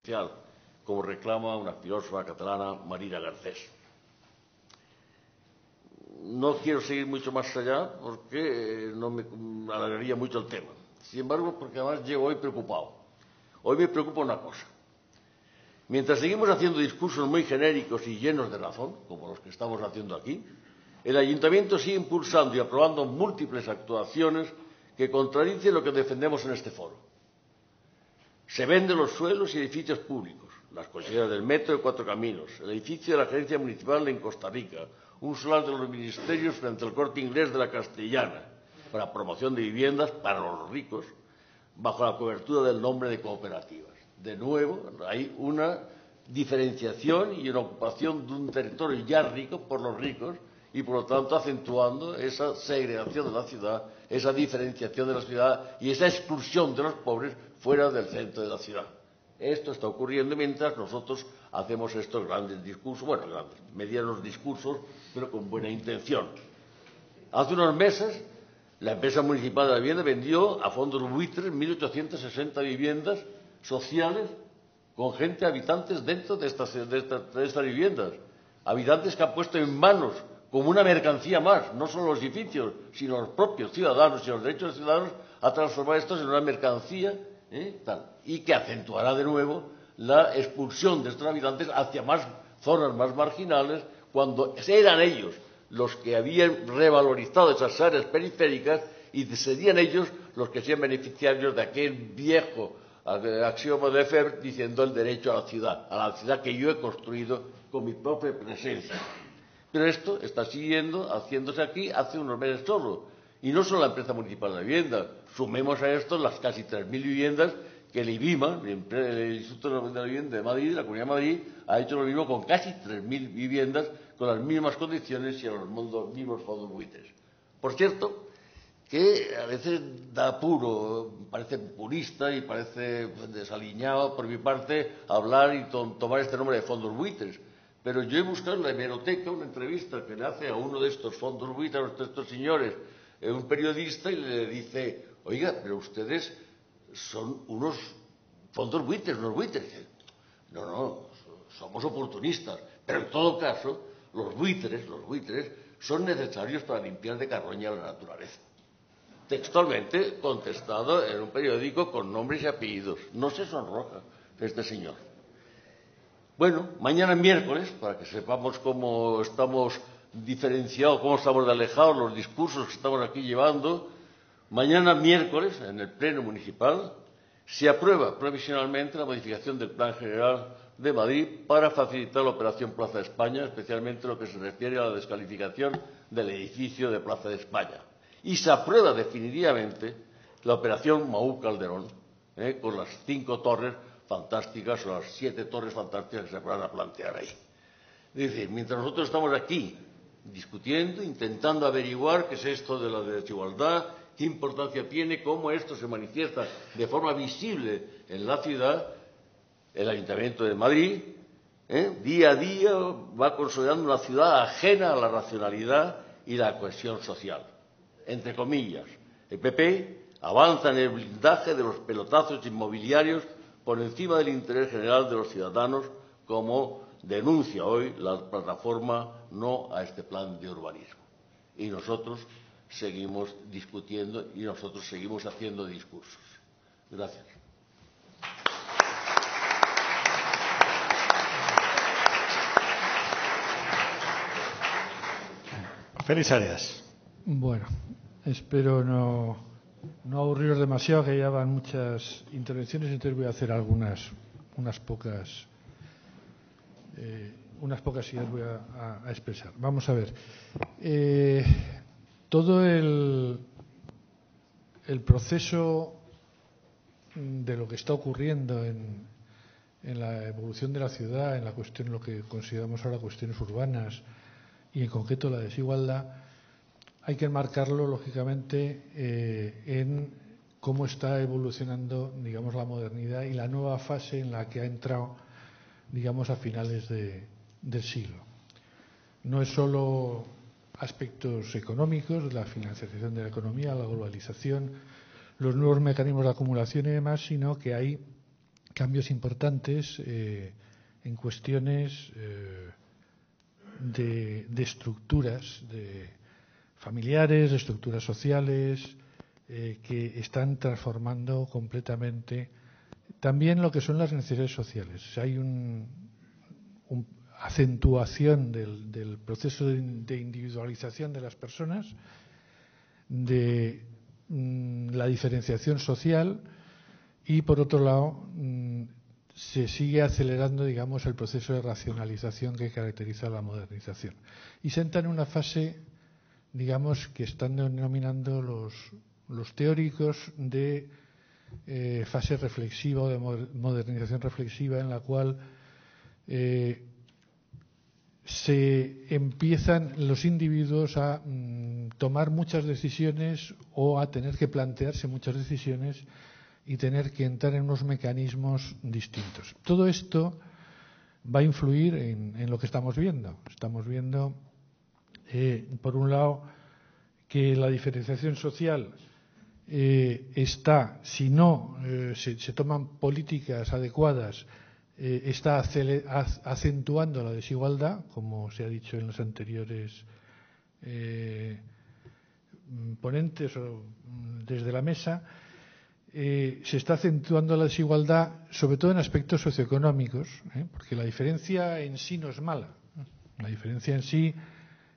social, como reclama una filósofa catalana, Marina Garcés. No quiero seguir mucho más allá porque no me alargaría mucho el tema. Sin embargo, porque además llego hoy preocupado. Hoy me preocupa una cosa. Mientras seguimos haciendo discursos muy genéricos y llenos de razón, como los que estamos haciendo aquí, el Ayuntamiento sigue impulsando y aprobando múltiples actuaciones que contradicen lo que defendemos en este foro. Se venden los suelos y edificios públicos, las cocheras del metro de Cuatro Caminos, el edificio de la Gerencia Municipal en Costa Rica, un solar de los ministerios frente al Corte Inglés de la Castellana, para promoción de viviendas para los ricos, bajo la cobertura del nombre de cooperativas. De nuevo, hay una diferenciación y una ocupación de un territorio ya rico por los ricos y, por lo tanto, acentuando esa segregación de la ciudad, esa diferenciación de la ciudad y esa expulsión de los pobres fuera del centro de la ciudad. Esto está ocurriendo mientras nosotros hacemos estos grandes discursos, bueno, grandes, medianos discursos, pero con buena intención. Hace unos meses, la empresa municipal de la vivienda vendió a fondos buitres 1.860 viviendas sociales con gente, habitantes dentro de estas viviendas. Habitantes que han puesto en manos, como una mercancía más, no solo los edificios, sino los propios ciudadanos y los derechos de los ciudadanos, a transformar estos en una mercancía, y que acentuará de nuevo la expulsión de estos habitantes hacia más zonas más marginales, cuando eran ellos los que habían revalorizado esas áreas periféricas y serían ellos los que sean beneficiarios de aquel viejo axioma de Lefebvre diciendo el derecho a la ciudad que yo he construido con mi propia presencia. Pero esto está haciéndose aquí hace unos meses solo. Y no solo la empresa municipal de la vivienda. Sumemos a esto las casi 3.000 viviendas que el IBIMA, el Instituto de la Vivienda de Madrid, la Comunidad de Madrid, ha hecho lo mismo con casi 3.000 viviendas con las mismas condiciones y a los mismos fondos buitres. Por cierto, que a veces da apuro, parece purista y parece desaliñado por mi parte hablar y tomar este nombre de fondos buitres. Pero yo he buscado en la hemeroteca una entrevista que le hace a uno de estos fondos buitres, a estos señores, un periodista, y le dice: oiga, pero ustedes son unos fondos buitres, unos buitres. No, somos oportunistas. Pero en todo caso, los buitres son necesarios para limpiar de carroña la naturaleza. Textualmente contestado en un periódico con nombres y apellidos. No se sonroja este señor. Bueno, mañana miércoles, para que sepamos cómo estamos diferenciados, cómo estamos de alejados los discursos que estamos aquí llevando, mañana miércoles, en el Pleno Municipal, se aprueba provisionalmente la modificación del Plan General de Madrid para facilitar la operación Plaza de España, especialmente lo que se refiere a la descalificación del edificio de Plaza de España. Y se aprueba definitivamente la operación Maú Calderón, con las 5 torres fantásticas o las 7 torres fantásticas que se van a plantear ahí. Es decir, mientras nosotros estamos aquí discutiendo, intentando averiguar qué es esto de la desigualdad, qué importancia tiene, cómo esto se manifiesta de forma visible en la ciudad, el Ayuntamiento de Madrid, día a día va consolidando una ciudad ajena a la racionalidad y la cohesión social. Entre comillas, el PP avanza en el blindaje de los pelotazos inmobiliarios por encima del interés general de los ciudadanos, como denuncia hoy la plataforma No a este plan de urbanismo. Y nosotros seguimos discutiendo y nosotros seguimos haciendo discursos. Gracias. Félix Arias. Bueno, espero no aburriros demasiado, que ya van muchas intervenciones, entonces voy a hacer unas pocas ideas voy a expresar. Vamos a ver. Todo el proceso de lo que está ocurriendo en la evolución de la ciudad, en la cuestión, lo que consideramos ahora cuestiones urbanas y en concreto la desigualdad, hay que enmarcarlo lógicamente en cómo está evolucionando, digamos, la modernidad y la nueva fase en la que ha entrado, digamos, a finales del siglo. No es solo aspectos económicos, la financiación de la economía, la globalización, los nuevos mecanismos de acumulación y demás, sino que hay cambios importantes en cuestiones de estructuras familiares, de estructuras sociales, que están transformando completamente también lo que son las necesidades sociales. Hay una acentuación del proceso de individualización de las personas, de la diferenciación social, y por otro lado se sigue acelerando, digamos, el proceso de racionalización que caracteriza la modernización, y se entra en una fase, digamos, que están denominando los teóricos de fase reflexiva o de modernización reflexiva, en la cual se empiezan los individuos a tomar muchas decisiones o a tener que plantearse muchas decisiones y tener que entrar en unos mecanismos distintos. Todo esto va a influir en lo que estamos viendo. Estamos viendo, por un lado, que la diferenciación social está, si no se toman políticas adecuadas, está acentuando la desigualdad, como se ha dicho en los anteriores ponentes o desde la mesa. Se está acentuando la desigualdad, sobre todo en aspectos socioeconómicos, porque la diferencia en sí no es mala. La diferencia en sí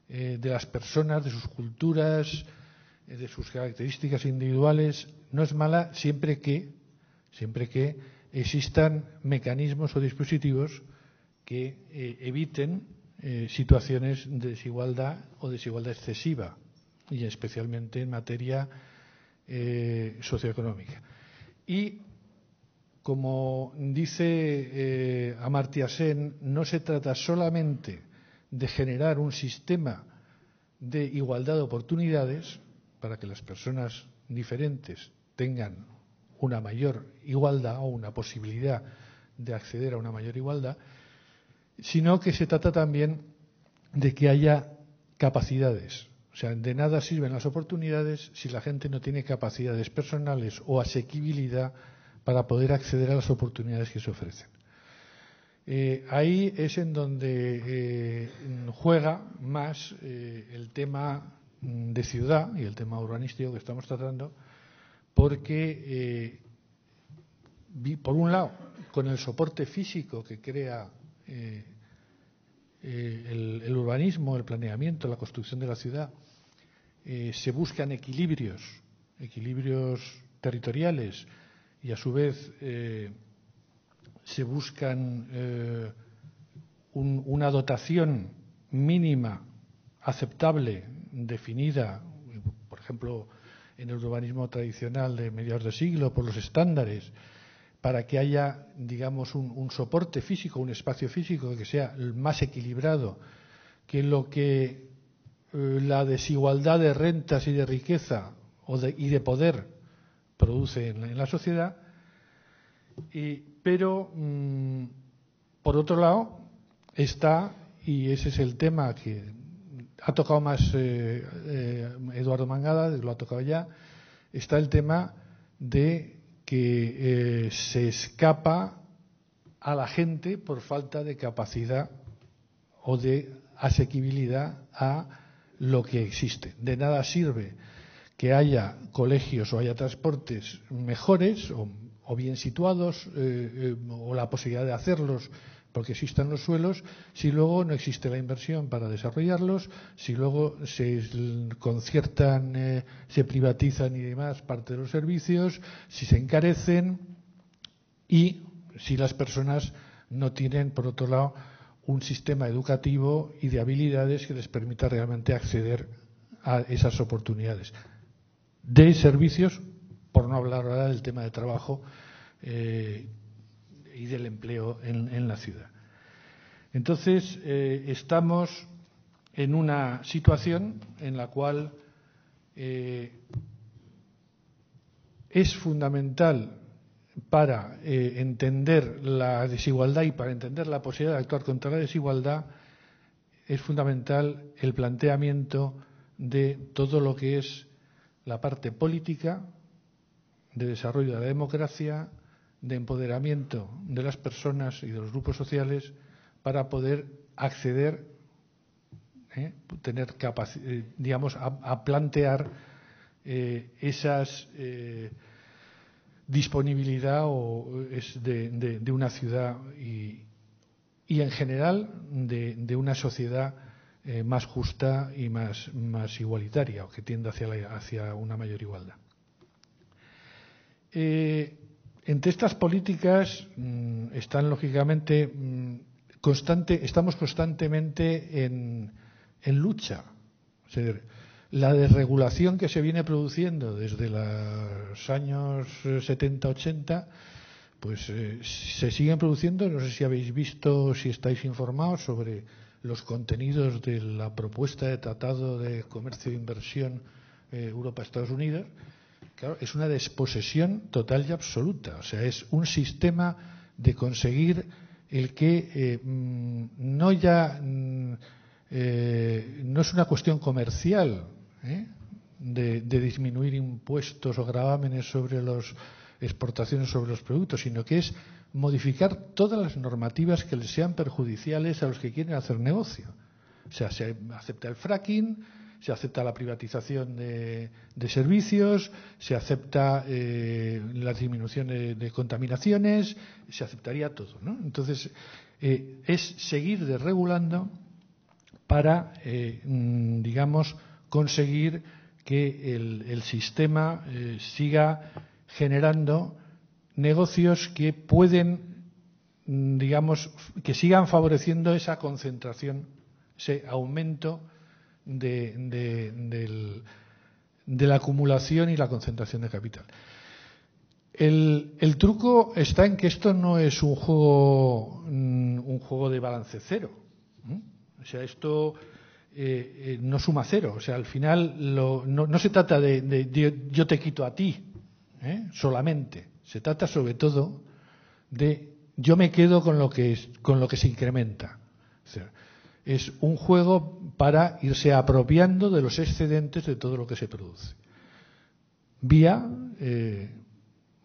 de las personas, de sus culturas, de sus características individuales, no es mala siempre que existan mecanismos o dispositivos que eviten situaciones de desigualdad o desigualdad excesiva, y especialmente en materia socioeconómica. Y, como dice Amartya Sen, no se trata solamente de generar un sistema de igualdad de oportunidades para que las personas diferentes tengan una mayor igualdad o una posibilidad de acceder a una mayor igualdad, sino que se trata también de que haya capacidades. O sea, de nada sirven las oportunidades si la gente no tiene capacidades personales o asequibilidad para poder acceder a las oportunidades que se ofrecen. Ahí es en donde juega más el tema de ciudad y el tema urbanístico que estamos tratando, porque, por un lado, con el soporte físico que crea el urbanismo, el planeamiento, la construcción de la ciudad, se buscan equilibrios territoriales, y a su vez se buscan una dotación mínima aceptable, definida, por ejemplo, en el urbanismo tradicional de mediados de siglo, por los estándares, para que haya, digamos, un soporte físico, un espacio físico que sea más equilibrado que lo que la desigualdad de rentas y de riqueza y de poder produce en la sociedad. Pero, por otro lado, está, y ese es el tema que ha tocado más Eduardo Mangada, lo ha tocado ya, está el tema de que se escapa a la gente por falta de capacidad o de asequibilidad a lo que existe. De nada sirve que haya colegios o haya transportes mejores o bien situados, o la posibilidad de hacerlos porque existan los suelos, si luego no existe la inversión para desarrollarlos, si luego se conciertan, se privatizan y demás parte de los servicios, si se encarecen y si las personas no tienen, por otro lado, un sistema educativo y de habilidades que les permita realmente acceder a esas oportunidades de servicios, por no hablar ahora del tema de trabajo y del empleo en la ciudad. Entonces, estamos en una situación en la cual es fundamental, para entender la desigualdad y para entender la posibilidad de actuar contra la desigualdad, es fundamental el planteamiento de todo lo que es la parte política, de desarrollo de la democracia, de empoderamiento de las personas y de los grupos sociales para poder acceder, tener digamos, a plantear esas disponibilidad de una ciudad y en general de una sociedad más justa y más igualitaria, o que tienda hacia una mayor igualdad. Entre estas políticas están lógicamente estamos constantemente en lucha. Es decir, la desregulación que se viene produciendo desde los años 70-80, pues se siguen produciendo. No sé si habéis visto, si estáis informados sobre los contenidos de la propuesta de Tratado de Comercio e Inversión Europa-Estados Unidos. Claro, es una desposesión total y absoluta. O sea, es un sistema de conseguir el que no es una cuestión comercial, de disminuir impuestos o gravámenes sobre las exportaciones sobre los productos, sino que es modificar todas las normativas que les sean perjudiciales a los que quieren hacer negocio. O sea, se acepta el fracking, se acepta la privatización de servicios, se acepta la disminución de contaminaciones, se aceptaría todo, ¿no? Entonces, es seguir desregulando para, digamos, conseguir que el sistema siga generando negocios que pueden, digamos, que sigan favoreciendo esa concentración, ese aumento de la acumulación y la concentración de capital. El truco está en que esto no es un juego de balance cero. O sea, esto no suma cero. O sea, al final no se trata de yo te quito a ti, solamente. Se trata sobre todo de yo me quedo con lo que se incrementa. O sea, es un juego para irse apropiando de los excedentes de todo lo que se produce. Vía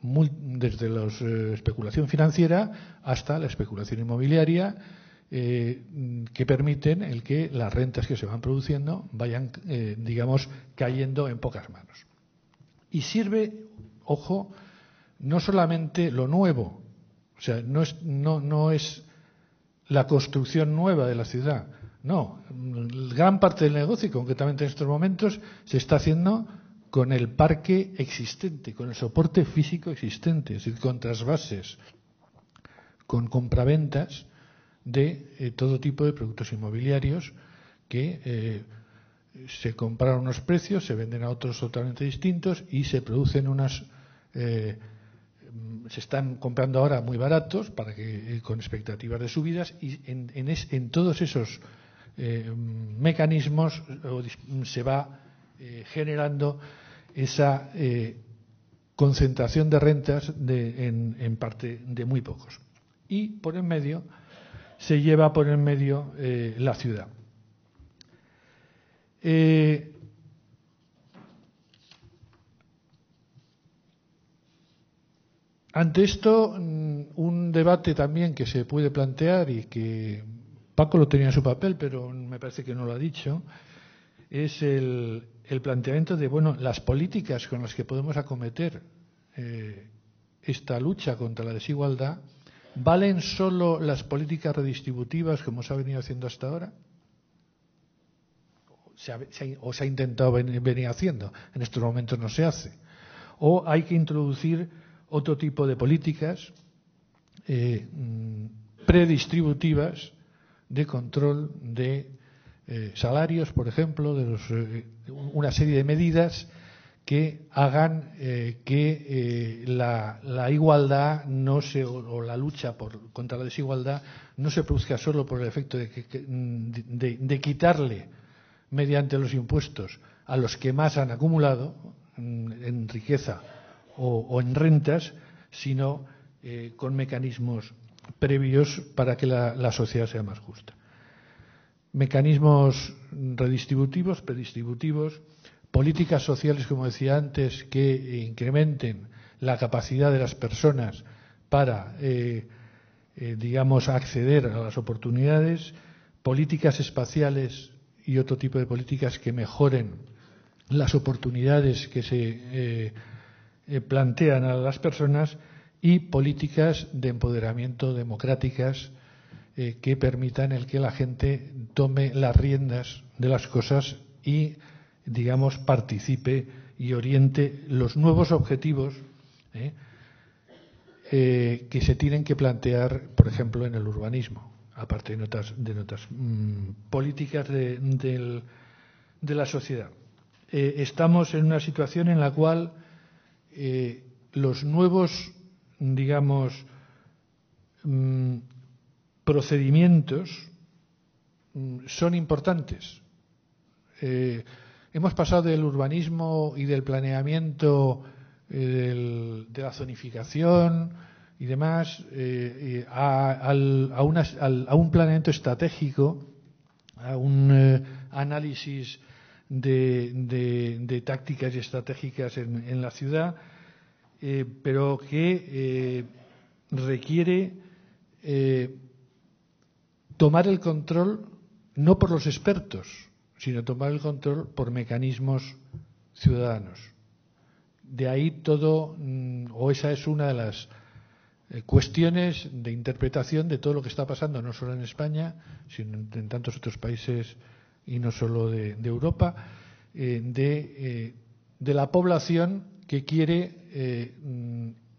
desde la especulación financiera hasta la especulación inmobiliaria, que permiten el que las rentas que se van produciendo vayan, digamos, cayendo en pocas manos. Y sirve, ojo, no solamente lo nuevo, o sea, no es la construcción nueva de la ciudad, no, gran parte del negocio, y concretamente en estos momentos, se está haciendo con el parque existente, con el soporte físico existente, es decir, con trasvases, con compraventas de todo tipo de productos inmobiliarios que se compran a unos precios, se venden a otros totalmente distintos y se producen se están comprando ahora muy baratos para que con expectativas de subidas, y en todos esos mecanismos se va generando esa concentración de rentas en parte de muy pocos. Y por en medio se lleva por en medio la ciudad. Ante esto, un debate también que se puede plantear, y que Paco lo tenía en su papel, pero me parece que no lo ha dicho, es el planteamiento de, bueno, las políticas con las que podemos acometer esta lucha contra la desigualdad. ¿Valen solo las políticas redistributivas como se ha venido haciendo hasta ahora? ¿O se ha intentado venir haciendo? En estos momentos no se hace. ¿O hay que introducir otro tipo de políticas predistributivas de control de salarios, por ejemplo, una serie de medidas que hagan que la igualdad o la lucha contra la desigualdad no se produzca solo por el efecto de quitarle mediante los impuestos a los que más han acumulado en riqueza o en rentas, sino con mecanismos previos para que la sociedad sea más justa. Mecanismos redistributivos, predistributivos, políticas sociales, como decía antes, que incrementen la capacidad de las personas para, digamos, acceder a las oportunidades, políticas espaciales y otro tipo de políticas que mejoren las oportunidades que se plantean a las personas, y políticas de empoderamiento democráticas que permitan el que la gente tome las riendas de las cosas y, digamos, participe y oriente los nuevos objetivos que se tienen que plantear, por ejemplo, en el urbanismo, aparte de otras políticas de la sociedad. Estamos en una situación en la cual los nuevos, digamos, procedimientos son importantes. Hemos pasado del urbanismo y del planeamiento, de la zonificación y demás, a un planeamiento estratégico, a un análisis de tácticas y estratégicas en la ciudad, pero que requiere tomar el control no por los expertos, sino tomar el control por mecanismos ciudadanos. De ahí todo, o esa es una de las cuestiones de interpretación de todo lo que está pasando, no solo en España, sino en tantos otros países y no solo de Europa, de la población que quiere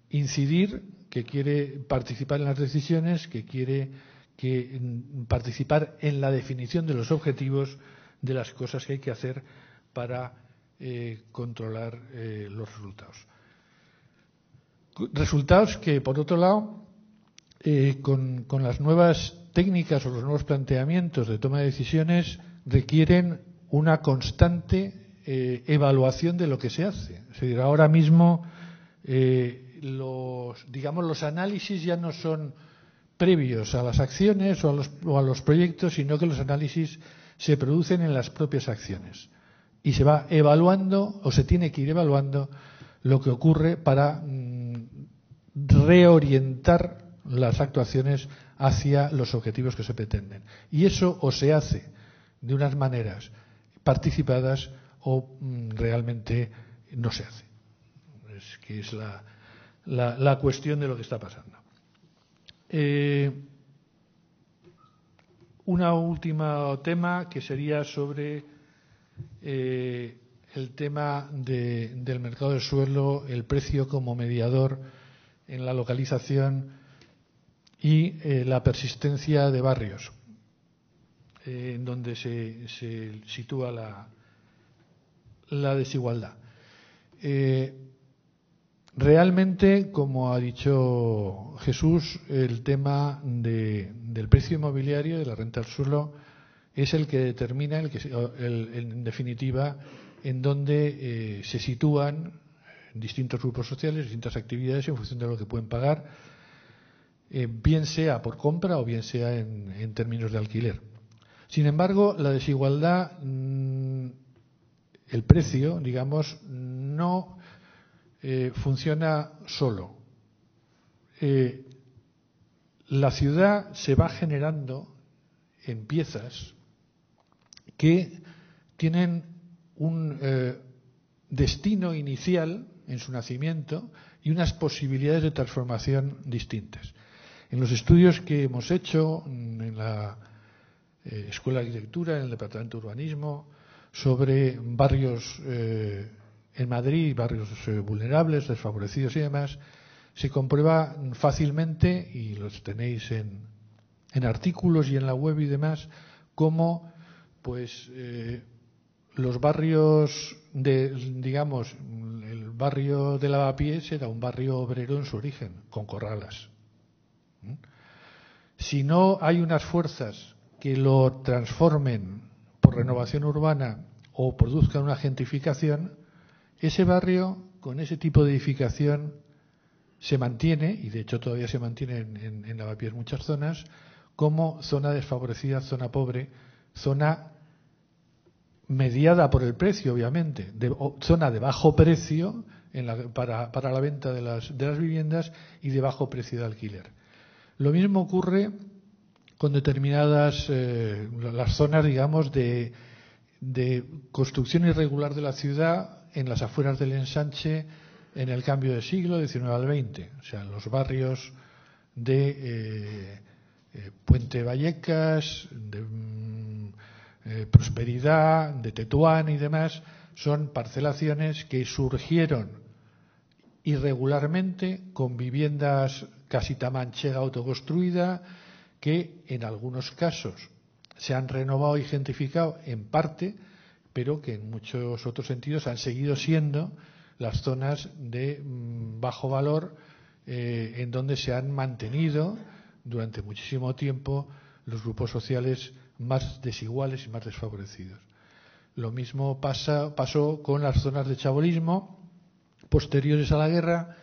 incidir, que quiere participar en las decisiones, que quiere participar en la definición de los objetivos de las cosas que hay que hacer para controlar los resultados. Resultados que, por otro lado, con las nuevas técnicas o los nuevos planteamientos de toma de decisiones requieren una constante evaluación de lo que se hace. Es decir, ahora mismo los análisis ya no son previos a las acciones o a los proyectos, sino que los análisis se producen en las propias acciones. Y se va evaluando, o se tiene que ir evaluando, lo que ocurre para reorientar las actuaciones hacia los objetivos que se pretenden. Y eso o se hace de unas maneras participadas o realmente no se hace. Es que es la cuestión de lo que está pasando. Una última tema que sería sobre el tema del mercado del suelo, el precio como mediador en la localización y la persistencia de barrios en donde se sitúa la desigualdad. Realmente, como ha dicho Jesús, el tema del precio inmobiliario, de la renta al suelo, es el que determina, en definitiva, en dónde se sitúan distintos grupos sociales, distintas actividades en función de lo que pueden pagar, bien sea por compra o bien sea en términos de alquiler. Sin embargo, la desigualdad, el precio, digamos, no funciona solo. La ciudad se va generando en piezas que tienen un destino inicial en su nacimiento y unas posibilidades de transformación distintas. En los estudios que hemos hecho en la Escuela de Arquitectura, en el Departamento de Urbanismo, sobre barrios en Madrid, barrios vulnerables, desfavorecidos y demás, se comprueba fácilmente, y los tenéis en artículos y en la web y demás, cómo pues los barrios digamos, el barrio de Lavapiés era un barrio obrero en su origen, con corralas. Si no hay unas fuerzas que lo transformen por renovación urbana o produzcan una gentrificación, ese barrio, con ese tipo de edificación, se mantiene, y de hecho todavía se mantiene en Lavapiés muchas zonas, como zona desfavorecida, zona pobre, zona mediada por el precio, obviamente, zona de bajo precio para la venta de las viviendas y de bajo precio de alquiler. Lo mismo ocurre con determinadas las zonas, digamos, de construcción irregular de la ciudad en las afueras del ensanche en el cambio de siglo XIX al XX, o sea, los barrios de Puente Vallecas, de Prosperidad, de Tetuán y demás, son parcelaciones que surgieron irregularmente con viviendas casita manchega autoconstruida que en algunos casos se han renovado y gentrificado en parte, pero que en muchos otros sentidos han seguido siendo las zonas de bajo valor en donde se han mantenido durante muchísimo tiempo los grupos sociales más desiguales y más desfavorecidos. Lo mismo pasó con las zonas de chabolismo posteriores a la guerra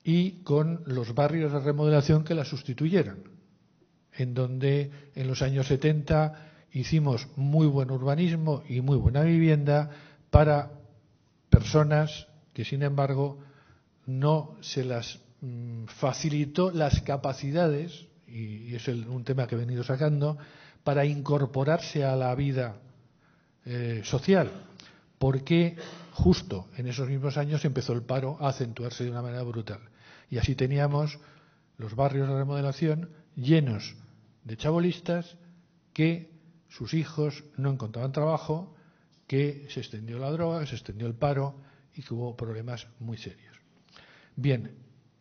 y con los barrios de remodelación que las sustituyeron, en donde en los años 70 hicimos muy buen urbanismo y muy buena vivienda para personas que, sin embargo, no se las facilitó las capacidades, y es un tema que he venido sacando, para incorporarse a la vida social, porque justo en esos mismos años empezó el paro a acentuarse de una manera brutal. Y así teníamos los barrios de remodelación llenos de chabolistas que sus hijos no encontraban trabajo, que se extendió la droga, que se extendió el paro y que hubo problemas muy serios. Bien,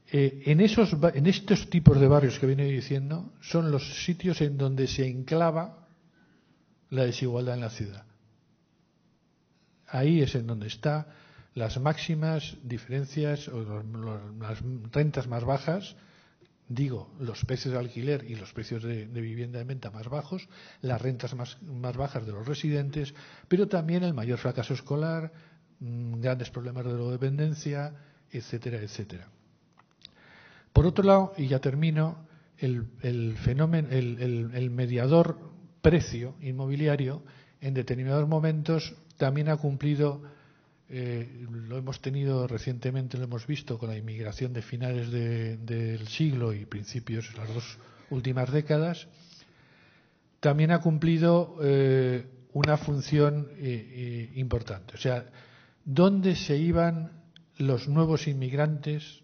en estos tipos de barrios que viene diciendo son los sitios en donde se enclava la desigualdad en la ciudad. Ahí es en donde están las máximas diferencias o las rentas más bajas, digo, los precios de alquiler y los precios de vivienda de venta más bajos, las rentas más bajas de los residentes, pero también el mayor fracaso escolar, grandes problemas de drogodependencia, etcétera, etcétera. Por otro lado, y ya termino, el fenómeno, el mediador precio inmobiliario en determinados momentos también ha cumplido, lo hemos tenido recientemente, lo hemos visto con la inmigración de finales del siglo y principios de las dos últimas décadas, también ha cumplido una función importante. O sea, ¿dónde se iban los nuevos inmigrantes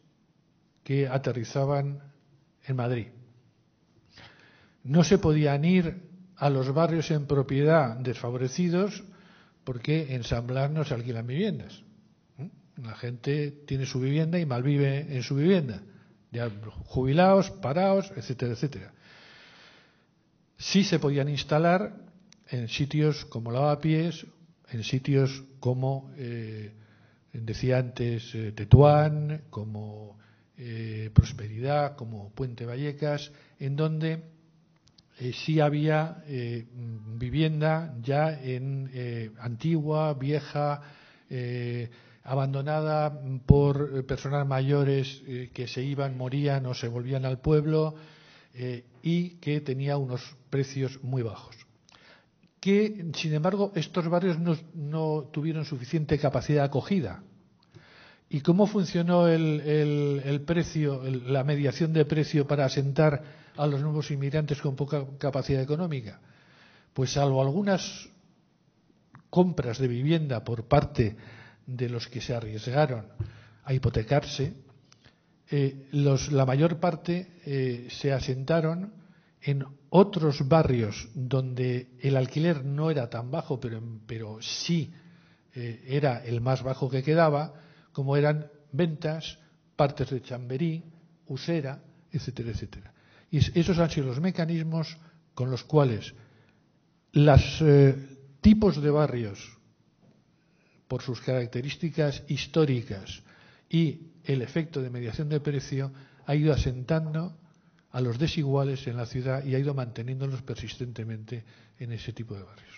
que aterrizaban en Madrid? No se podían ir a los barrios en propiedad desfavorecidos porque en San Blas no se alquilan viviendas. La gente tiene su vivienda y malvive en su vivienda, ya jubilados, parados, etcétera, etcétera. Sí se podían instalar en sitios como Lavapiés, en sitios como, decía antes, Tetuán, como Prosperidad, como Puente Vallecas, en donde sí había vivienda ya en antigua, vieja, abandonada por personas mayores que se iban, morían o se volvían al pueblo y que tenía unos precios muy bajos. Que, sin embargo, estos barrios no tuvieron suficiente capacidad de acogida. ¿Y cómo funcionó el precio, la mediación de precio para asentar a los nuevos inmigrantes con poca capacidad económica? Pues salvo algunas compras de vivienda por parte de los que se arriesgaron a hipotecarse, la mayor parte se asentaron en otros barrios donde el alquiler no era tan bajo, pero sí era el más bajo que quedaba, como eran Ventas, partes de Chamberí, Usera, etcétera, etcétera. Y esos han sido los mecanismos con los cuales los tipos de barrios, por sus características históricas y el efecto de mediación de precio, ha ido asentando a los desiguales en la ciudad y ha ido manteniéndolos persistentemente en ese tipo de barrios.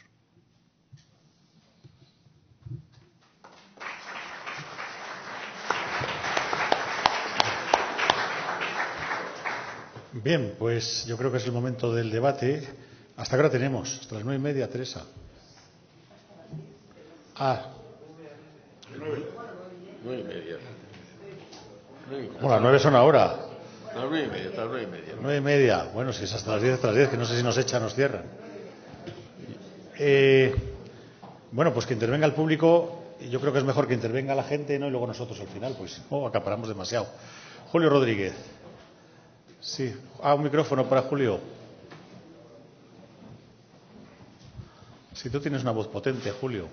Bien, pues yo creo que es el momento del debate. ¿Hasta qué hora tenemos? Hasta las 9:30, Teresa. Ah, 9:30. bueno, las 9 son ahora. Las 9:30, las 9:30. 9:30. Bueno, si es hasta las 10, hasta las 10, que no sé si nos echan o nos cierran. Bueno, pues que intervenga el público. Y yo creo que es mejor que intervenga la gente, ¿no? Y luego nosotros al final, pues no acaparamos demasiado. Julio Rodríguez. Sí. Un micrófono para Julio. Si tú tienes una voz potente, Julio.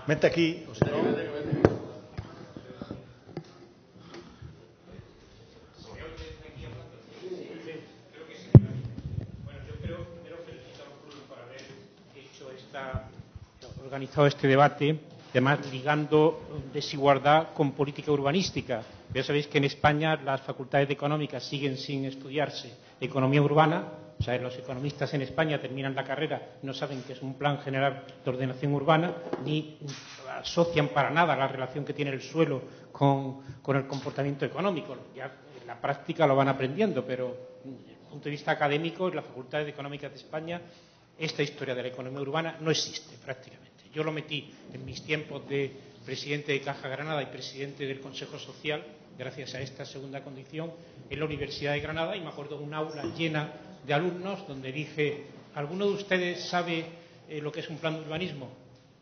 Vente aquí. O si no... organizado este debate, además ligando desigualdad con política urbanística. Ya sabéis que en España las facultades de económicas siguen sin estudiarse economía urbana. O sea, los economistas en España terminan la carrera, no saben qué es un plan general de ordenación urbana, ni asocian para nada la relación que tiene el suelo con el comportamiento económico. Ya en la práctica lo van aprendiendo, pero desde el punto de vista académico, en las facultades de económicas de España, esta historia de la economía urbana no existe prácticamente. Yo lo metí en mis tiempos de presidente de Caja Granada y presidente del Consejo Social, gracias a esta segunda condición, en la Universidad de Granada, y me acuerdo de un aula llena de alumnos donde dije: ¿alguno de ustedes sabe lo que es un plan de urbanismo?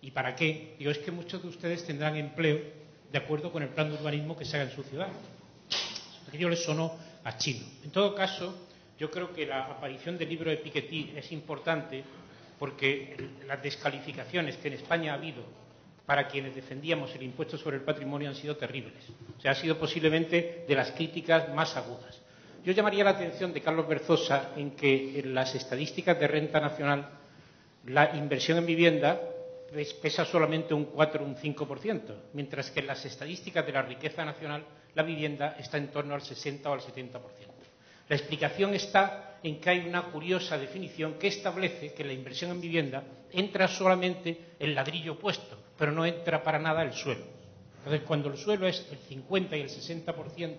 ¿Y para qué? Digo, es que muchos de ustedes tendrán empleo de acuerdo con el plan de urbanismo que se haga en su ciudad. Aquello les sonó a chino. En todo caso, yo creo que la aparición del libro de Piketty es importante porque las descalificaciones que en España ha habido para quienes defendíamos el impuesto sobre el patrimonio han sido terribles. O sea, ha sido posiblemente de las críticas más agudas. Yo llamaría la atención de Carlos Berzosa en que en las estadísticas de renta nacional la inversión en vivienda pesa solamente un 4 o un 5%, mientras que en las estadísticas de la riqueza nacional la vivienda está en torno al 60 o al 70%. La explicación está en que hay una curiosa definición que establece que la inversión en vivienda entra solamente el ladrillo puesto, pero no entra para nada el suelo. Entonces, cuando el suelo es el 50 y el 60%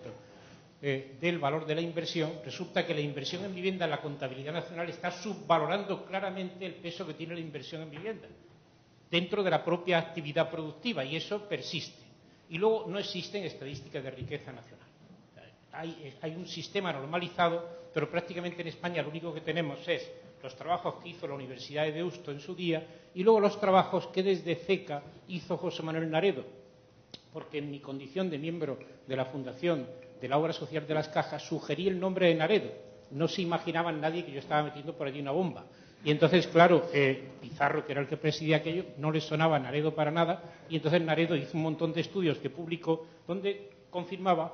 del valor de la inversión, resulta que la inversión en vivienda en la contabilidad nacional está subvalorando claramente el peso que tiene la inversión en vivienda dentro de la propia actividad productiva, y eso persiste. Y luego no existen estadísticas de riqueza nacional. Hay un sistema normalizado, pero prácticamente en España lo único que tenemos es los trabajos que hizo la Universidad de Deusto en su día y luego los trabajos que desde CECA hizo José Manuel Naredo, porque en mi condición de miembro de la Fundación de la Obra Social de las Cajas sugerí el nombre de Naredo. No se imaginaba nadie que yo estaba metiendo por allí una bomba. Y entonces, claro, Pizarro, que era el que presidía aquello, no le sonaba Naredo para nada, y entonces Naredo hizo un montón de estudios que publicó donde confirmaba,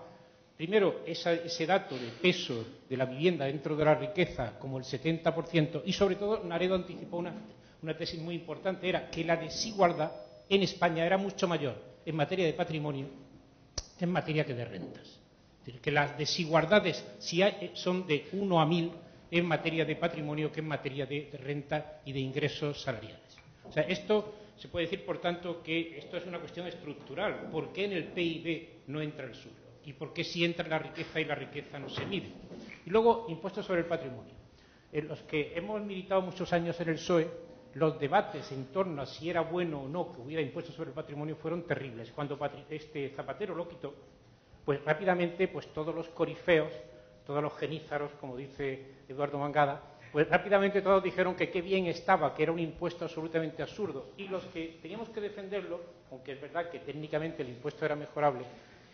primero, ese dato de peso de la vivienda dentro de la riqueza como el 70%, y sobre todo Naredo anticipó una tesis muy importante, era que la desigualdad en España era mucho mayor en materia de patrimonio que en materia que de rentas. Es decir, que las desigualdades son de 1 a 1000 en materia de patrimonio que en materia de renta y de ingresos salariales. O sea, esto se puede decir, por tanto, que esto es una cuestión estructural. ¿Por qué en el PIB no entra el suelo? ¿Y por qué sí entra la riqueza y la riqueza no se mide? Y luego, impuestos sobre el patrimonio. En los que hemos militado muchos años en el PSOE, los debates en torno a si era bueno o no que hubiera impuestos sobre el patrimonio fueron terribles. Cuando Zapatero lo quitó, pues rápidamente pues todos los corifeos, todos los genízaros, como dice Eduardo Mangada, pues rápidamente todos dijeron que qué bien estaba, que era un impuesto absolutamente absurdo. Y los que teníamos que defenderlo, aunque es verdad que técnicamente el impuesto era mejorable,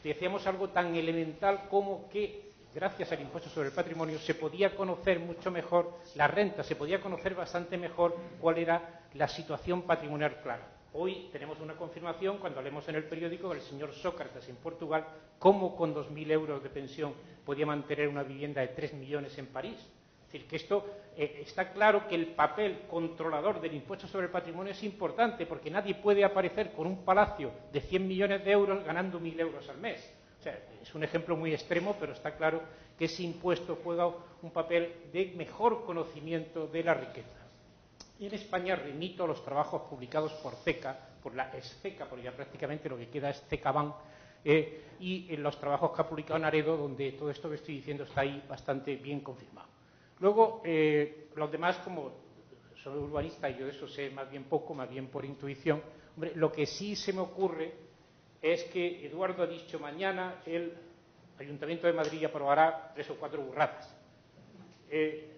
decíamos algo tan elemental como que gracias al impuesto sobre el patrimonio se podía conocer mucho mejor la renta, se podía conocer bastante mejor cuál era la situación patrimonial clara. Hoy tenemos una confirmación cuando leemos en el periódico del señor Sócrates en Portugal cómo con 2.000 euros de pensión podía mantener una vivienda de 3 millones en París. Es decir, que esto está claro que el papel controlador del impuesto sobre el patrimonio es importante porque nadie puede aparecer con un palacio de 100 millones de euros ganando 1.000 euros al mes. O sea, es un ejemplo muy extremo, pero está claro que ese impuesto juega un papel de mejor conocimiento de la riqueza. Y en España remito a los trabajos publicados por CECA, por la ex-CECA, porque ya prácticamente lo que queda es CECABAN, y en los trabajos que ha publicado Naredo, donde todo esto que estoy diciendo está ahí bastante bien confirmado. Luego, los demás, como soy urbanista y yo de eso sé más bien poco, más bien por intuición, hombre, lo que sí se me ocurre es que Eduardo ha dicho mañana el Ayuntamiento de Madrid aprobará 3 o 4 burradas.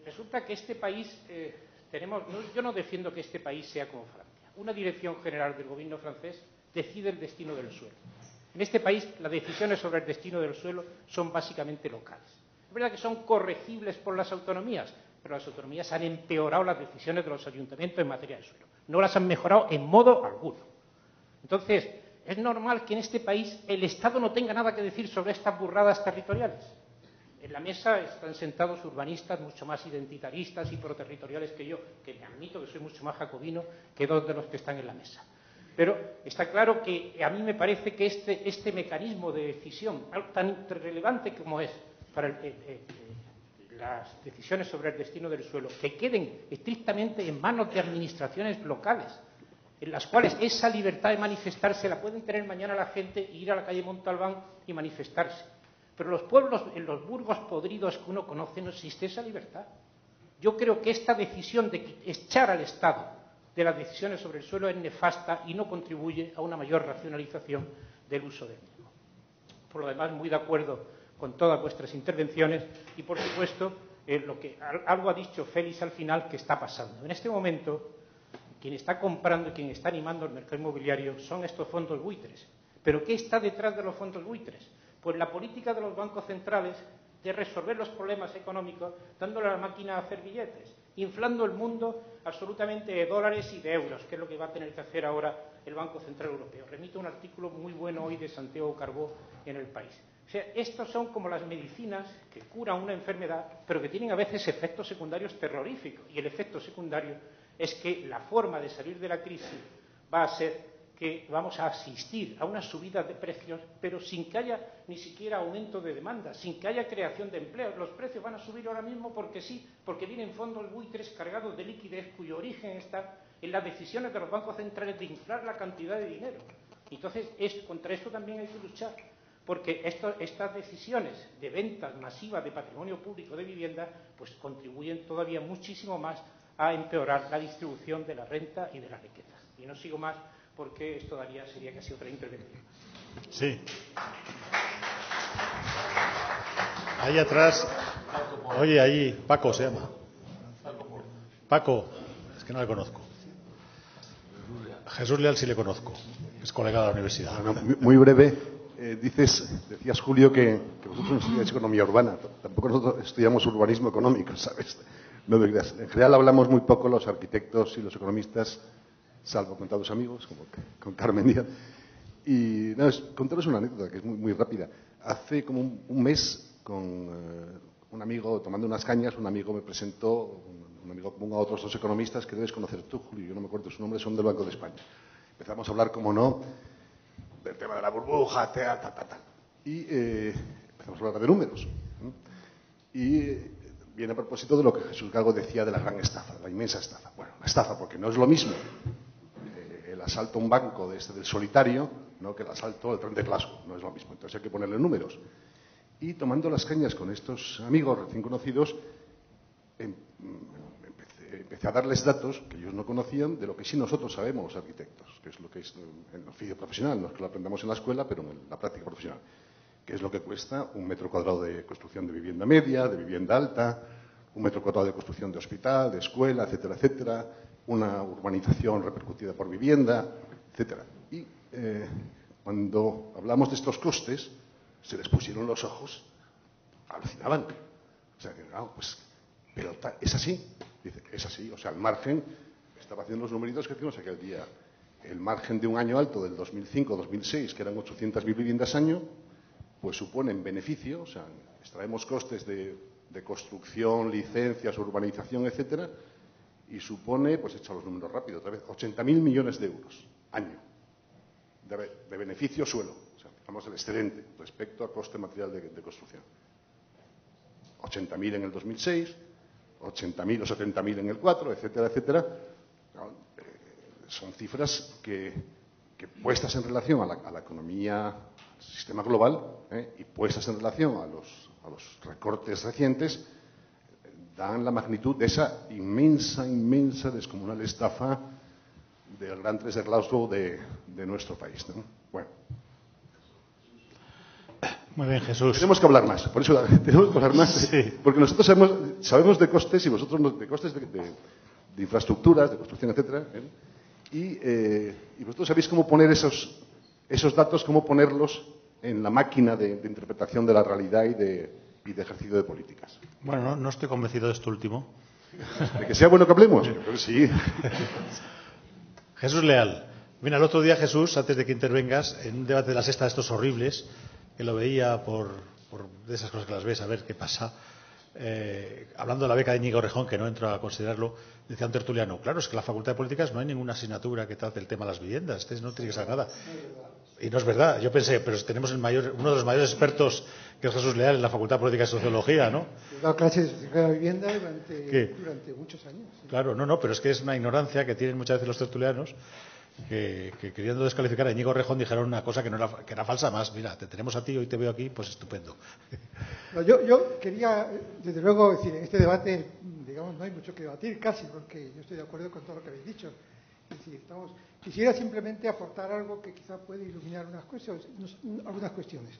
Resulta que este país yo no defiendo que este país sea como Francia. Una dirección general del gobierno francés decide el destino del suelo. En este país las decisiones sobre el destino del suelo son básicamente locales. Es verdad que son corregibles por las autonomías, pero las autonomías han empeorado las decisiones de los ayuntamientos en materia de suelo. No las han mejorado en modo alguno. Entonces, es normal que en este país el Estado no tenga nada que decir sobre estas burradas territoriales. En la mesa están sentados urbanistas mucho más identitaristas y proterritoriales que yo, que me admito que soy mucho más jacobino que 2 de los que están en la mesa. Pero está claro que a mí me parece que este mecanismo de decisión, algo tan relevante como es para las decisiones sobre el destino del suelo, que queden estrictamente en manos de administraciones locales, en las cuales esa libertad de manifestarse la pueden tener mañana la gente e ir a la calle Montalbán y manifestarse. Pero los pueblos, en los burgos podridos que uno conoce, no existe esa libertad. Yo creo que esta decisión de echar al Estado de las decisiones sobre el suelo es nefasta y no contribuye a una mayor racionalización del uso del mismo. Por lo demás, muy de acuerdo con todas vuestras intervenciones y, por supuesto, algo ha dicho Félix al final que está pasando. En este momento, quien está comprando y quien está animando el mercado inmobiliario son estos fondos buitres. ¿Pero qué está detrás de los fondos buitres? Pues la política de los bancos centrales de resolver los problemas económicos dándole a la máquina a hacer billetes, inflando el mundo absolutamente de dólares y de euros, que es lo que va a tener que hacer ahora el Banco Central Europeo. Remito a un artículo muy bueno hoy de Santiago Carbó en El País. O sea, estos son como las medicinas que curan una enfermedad, pero que tienen a veces efectos secundarios terroríficos. Y el efecto secundario es que la forma de salir de la crisis va a ser que vamos a asistir a una subida de precios, pero sin que haya ni siquiera aumento de demanda, sin que haya creación de empleo. Los precios van a subir ahora mismo porque sí, porque vienen fondos buitres cargados de liquidez cuyo origen está en las decisiones de los bancos centrales de inflar la cantidad de dinero. Entonces, contra esto también hay que luchar, porque estas decisiones de ventas masivas de patrimonio público de vivienda pues contribuyen todavía muchísimo más a empeorar la distribución de la renta y de la riqueza. Y no sigo más, porque esto sería casi otra intervención. Sí. Ahí atrás. Oye, ahí, Paco se llama. Paco, es que no le conozco. Jesús Leal sí le conozco, es colega de la universidad. Bueno, muy breve. Decías, Julio, que vosotros no estudiáis economía urbana. Tampoco nosotros estudiamos urbanismo económico, ¿sabes? No me creas. En general hablamos muy poco los arquitectos y los economistas, salvo contados amigos, como con Carmen Díaz. Y contaros una anécdota que es muy, muy rápida. Hace como un mes, con un amigo, tomando unas cañas, un amigo me presentó, un amigo común a otros 2 economistas que debes conocer tú, Julio, yo no me acuerdo su nombre, son del Banco de España. Empezamos a hablar, como no, del tema de la burbuja, y empezamos a hablar de números. Y viene a propósito de lo que Jesús Gago decía de la gran estafa, la inmensa estafa. Bueno, la estafa, porque no es lo mismo el asalto a un banco del solitario, ¿no?, que el asalto al tren de Glasgow, no es lo mismo. Entonces hay que ponerle números. Y tomando las cañas con estos amigos recién conocidos, empecé a darles datos que ellos no conocían de lo que sí nosotros sabemos los arquitectos, que es lo que es en el oficio profesional, no es que lo aprendamos en la escuela, pero en la práctica profesional, que es lo que cuesta 1 metro cuadrado de construcción de vivienda media, de vivienda alta, 1 metro cuadrado de construcción de hospital, de escuela, etcétera, etcétera, una urbanización repercutida por vivienda, etcétera. Y cuando hablamos de estos costes, se les pusieron los ojos, alucinaban. O sea, que no, pues, pero es así. Dice, es así. O sea, el margen, estaba haciendo los numeritos que hicimos aquel día, el margen de un año alto del 2005-2006, que eran 800.000 viviendas año, pues suponen beneficio, o sea, extraemos costes de construcción, licencias, urbanización, etcétera, y supone, pues he hecho los números rápido otra vez, 80.000 millones de euros año de beneficio suelo. O sea, digamos el excedente respecto a coste material de construcción. 80.000 en el 2006, 80.000 o 70.000 en el 4, etcétera, etcétera. Son cifras que puestas en relación a la economía sistema global y puestas en relación a los recortes recientes, dan la magnitud de esa inmensa, inmensa, descomunal estafa del gran 3 de Glasgow de nuestro país, ¿no? Bueno. Muy bien, Jesús. Tenemos que hablar más, por eso tenemos que hablar más, Sí. porque nosotros sabemos de costes y vosotros no, de costes de infraestructuras, de construcción, etcétera, y vosotros sabéis cómo poner esos datos, cómo ponerlos en la máquina de interpretación de la realidad y de ejercicio de políticas. Bueno, no estoy convencido de esto último. ¿De que sea bueno que hablemos? Yo creo que sí. Jesús Leal. Mira, el otro día, Jesús, antes de que intervengas, en un debate de la sexta de estos horribles, que lo veía por de esas cosas que las ves, a ver qué pasa, hablando de la beca de Íñigo Errejón, que no entro a considerarlo, decía un tertuliano, claro, es que en la Facultad de Políticas no hay ninguna asignatura que trate el tema de las viviendas, no tiene que ser nada. Y no es verdad. Yo pensé, pero tenemos uno de los mayores expertos, que es Jesús Leal, en la Facultad de Política y Sociología, ¿no? He dado clases de la vivienda durante muchos años. Sí. Claro, no, pero es que es una ignorancia que tienen muchas veces los tertulianos, que queriendo descalificar a Íñigo Errejón dijeron una cosa que era falsa más. Mira, te tenemos a ti, hoy te veo aquí, pues estupendo. No, yo quería, desde luego, decir, en este debate, digamos, no hay mucho que debatir casi, porque yo estoy de acuerdo con todo lo que habéis dicho. Es decir, quisiera simplemente aportar algo que quizá puede iluminar algunas cuestiones.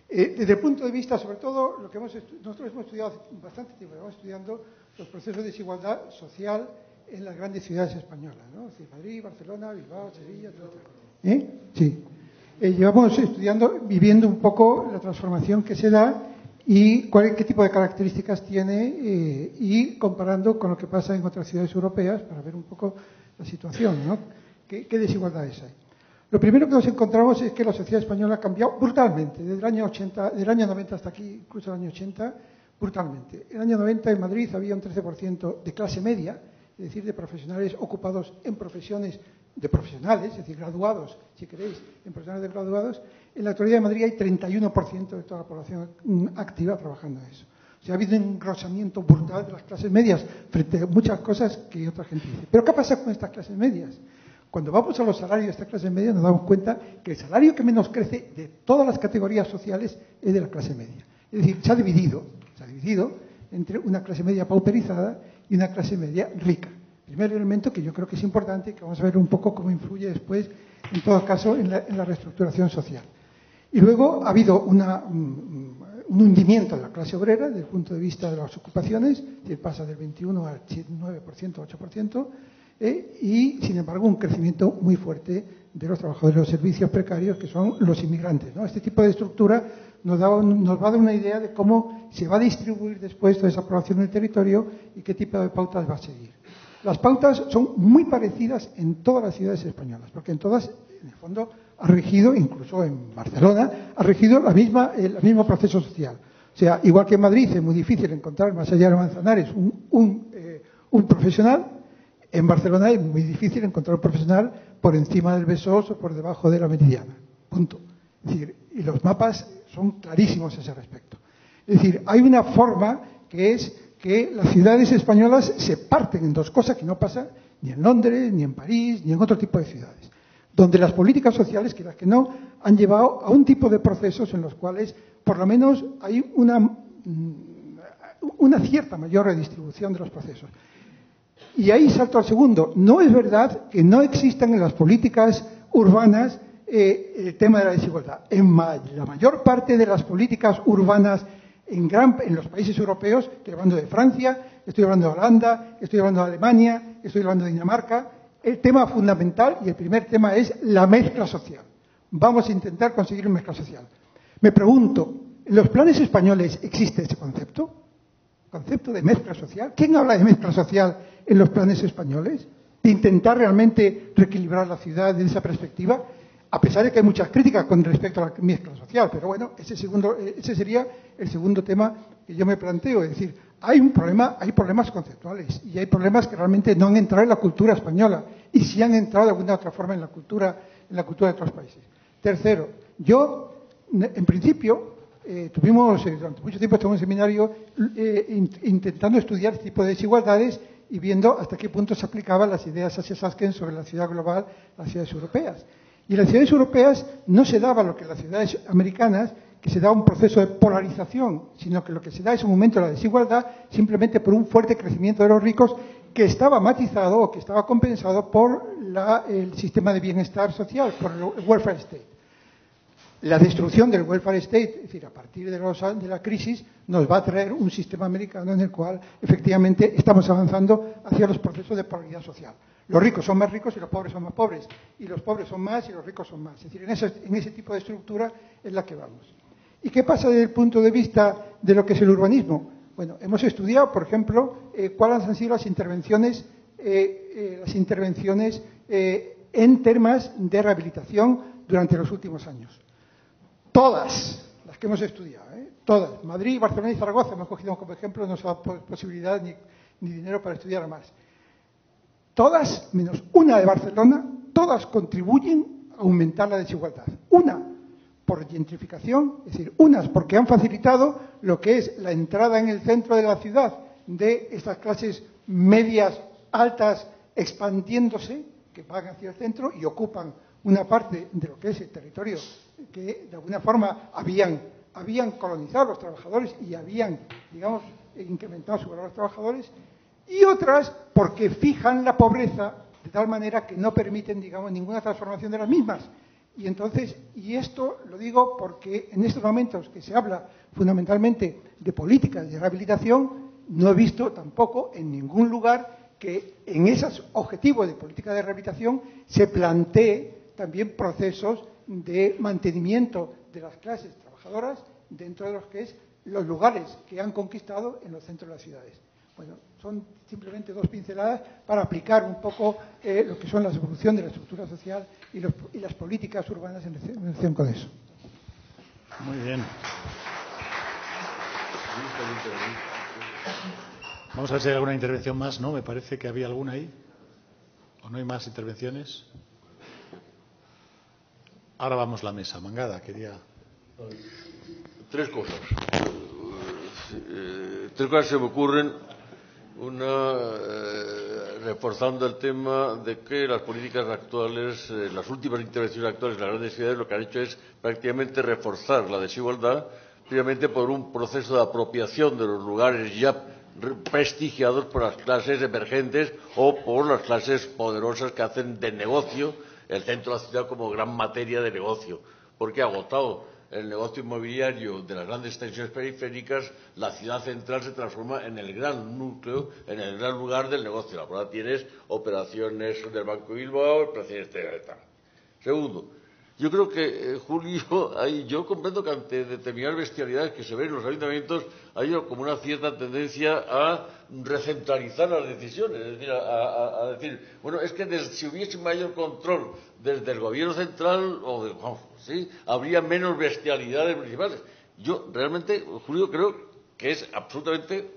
Desde el punto de vista, sobre todo, nosotros hemos estudiado bastante tiempo, vamos estudiando los procesos de desigualdad social en las grandes ciudades españolas, ¿no? Es decir, Madrid, Barcelona, Bilbao, Sevilla, etc. Sí. Llevamos viviendo un poco la transformación que se da y qué tipo de características tiene y comparando con lo que pasa en otras ciudades europeas para ver un poco la situación, ¿no? ¿Qué desigualdades hay? Lo primero que nos encontramos es que la sociedad española ha cambiado brutalmente, desde el año 90 hasta aquí, incluso el año 80, brutalmente. En el año 90 en Madrid había un 13% de clase media, es decir, de profesionales ocupados en profesiones de profesionales, es decir, graduados, si queréis, en profesionales de graduados. En la actualidad de Madrid hay 31% de toda la población activa trabajando en eso. O sea, ha habido un engrosamiento brutal de las clases medias frente a muchas cosas que otra gente dice. Pero ¿qué pasa con estas clases medias? Cuando vamos a los salarios de estas clases medias nos damos cuenta que el salario que menos crece de todas las categorías sociales es de la clase media. Es decir, se ha dividido entre una clase media pauperizada y una clase media rica. Primer elemento que yo creo que es importante y que vamos a ver un poco cómo influye después, en todo caso, en la reestructuración social. Y luego ha habido un hundimiento de la clase obrera desde el punto de vista de las ocupaciones, que pasa del 21 al 9%, 8%, y, sin embargo, un crecimiento muy fuerte de los trabajadores de los servicios precarios, que son los inmigrantes, ¿no? Este tipo de estructura nos va a dar una idea de cómo se va a distribuir después toda esa población en el territorio y qué tipo de pautas va a seguir. Las pautas son muy parecidas en todas las ciudades españolas, porque en todas, en el fondo, ha regido, incluso en Barcelona, ha regido el mismo proceso social. O sea, igual que en Madrid es muy difícil encontrar, más allá de Manzanares, un profesional, en Barcelona es muy difícil encontrar un profesional por encima del Besós o por debajo de la Meridiana. Punto. Es decir, y los mapas son clarísimos a ese respecto. Es decir, hay una forma que es que las ciudades españolas se parten en dos cosas que no pasa ni en Londres, ni en París, ni en otro tipo de ciudades. Donde las políticas sociales, que las que no, han llevado a un tipo de procesos en los cuales, por lo menos, hay una cierta mayor redistribución de los procesos. Y ahí salto al segundo. No es verdad que no existan en las políticas urbanas el tema de la desigualdad. En la mayor parte de las políticas urbanas en los países europeos, estoy hablando de Francia, estoy hablando de Holanda, estoy hablando de Alemania, estoy hablando de Dinamarca, el tema fundamental y el primer tema es la mezcla social. Vamos a intentar conseguir una mezcla social. Me pregunto, ¿en los planes españoles existe ese concepto? ¿Concepto de mezcla social? ¿Quién habla de mezcla social en los planes españoles? ¿De intentar realmente reequilibrar la ciudad desde esa perspectiva? A pesar de que hay muchas críticas con respecto a la mezcla social, pero bueno, ese sería el segundo tema que yo me planteo. Es decir, hay problemas conceptuales y hay problemas que realmente no han entrado en la cultura española y sí han entrado de alguna otra forma en la cultura de otros países. Tercero, yo, en principio, durante mucho tiempo estuvimos en un seminario intentando estudiar este tipo de desigualdades y viendo hasta qué punto se aplicaban las ideas Sasia-Susskind sobre la ciudad global, las ciudades europeas. Y en las ciudades europeas no se daba lo que en las ciudades americanas, que se da un proceso de polarización, sino que lo que se da es un aumento de la desigualdad simplemente por un fuerte crecimiento de los ricos que estaba matizado o que estaba compensado por el sistema de bienestar social, por el welfare state. La destrucción del welfare state, es decir, a partir de la crisis, nos va a traer un sistema americano en el cual efectivamente estamos avanzando hacia los procesos de polaridad social. Los ricos son más ricos y los pobres son más pobres, y los pobres son más y los ricos son más. Es decir, en ese tipo de estructura es la que vamos. ¿Y qué pasa desde el punto de vista de lo que es el urbanismo? Bueno, hemos estudiado, por ejemplo, cuáles han sido las intervenciones en temas de rehabilitación durante los últimos años. Todas las que hemos estudiado, todas. Madrid, Barcelona y Zaragoza hemos cogido como ejemplo, no nos ha dado posibilidad ni dinero para estudiar más. Todas, menos una de Barcelona, todas contribuyen a aumentar la desigualdad. Una por gentrificación, es decir, unas porque han facilitado lo que es la entrada en el centro de la ciudad de estas clases medias, altas, expandiéndose, que van hacia el centro y ocupan una parte de lo que es el territorio que de alguna forma habían colonizado los trabajadores y habían, digamos, incrementado su valor a los trabajadores, y otras porque fijan la pobreza de tal manera que no permiten, digamos, ninguna transformación de las mismas. Y entonces, y esto lo digo porque en estos momentos que se habla fundamentalmente de políticas de rehabilitación, no he visto tampoco en ningún lugar que en esos objetivos de política de rehabilitación se plantee también procesos de mantenimiento de las clases trabajadoras dentro de los que es los lugares que han conquistado en los centros de las ciudades. Bueno, son simplemente dos pinceladas para aplicar un poco lo que son la evolución de la estructura social y las políticas urbanas en relación con eso. Muy bien. Vamos a ver si hay alguna intervención más, ¿no? Me parece que había alguna ahí. ¿O no hay más intervenciones? Ahora vamos a la mesa. Mangada, quería... Tres cosas. Tres cosas se me ocurren. Una, reforzando el tema de que las políticas actuales, las últimas intervenciones actuales en las grandes ciudades, lo que han hecho es prácticamente reforzar la desigualdad, previamente por un proceso de apropiación de los lugares ya prestigiados por las clases emergentes o por las clases poderosas que hacen de negocio el centro de la ciudad como gran materia de negocio, porque ha agotado el negocio inmobiliario de las grandes extensiones periféricas, la ciudad central se transforma en el gran núcleo, en el gran lugar del negocio. Ahora tienes operaciones del Banco de Bilbao, operaciones de tal. Segundo, yo creo que, Julio, yo comprendo que ante determinadas bestialidades que se ven en los ayuntamientos hay como una cierta tendencia a recentralizar las decisiones, es decir, a decir, bueno, es que si hubiese mayor control desde el gobierno central ¿sí? Habría menos bestialidades municipales. Yo realmente, Julio, creo que es absolutamente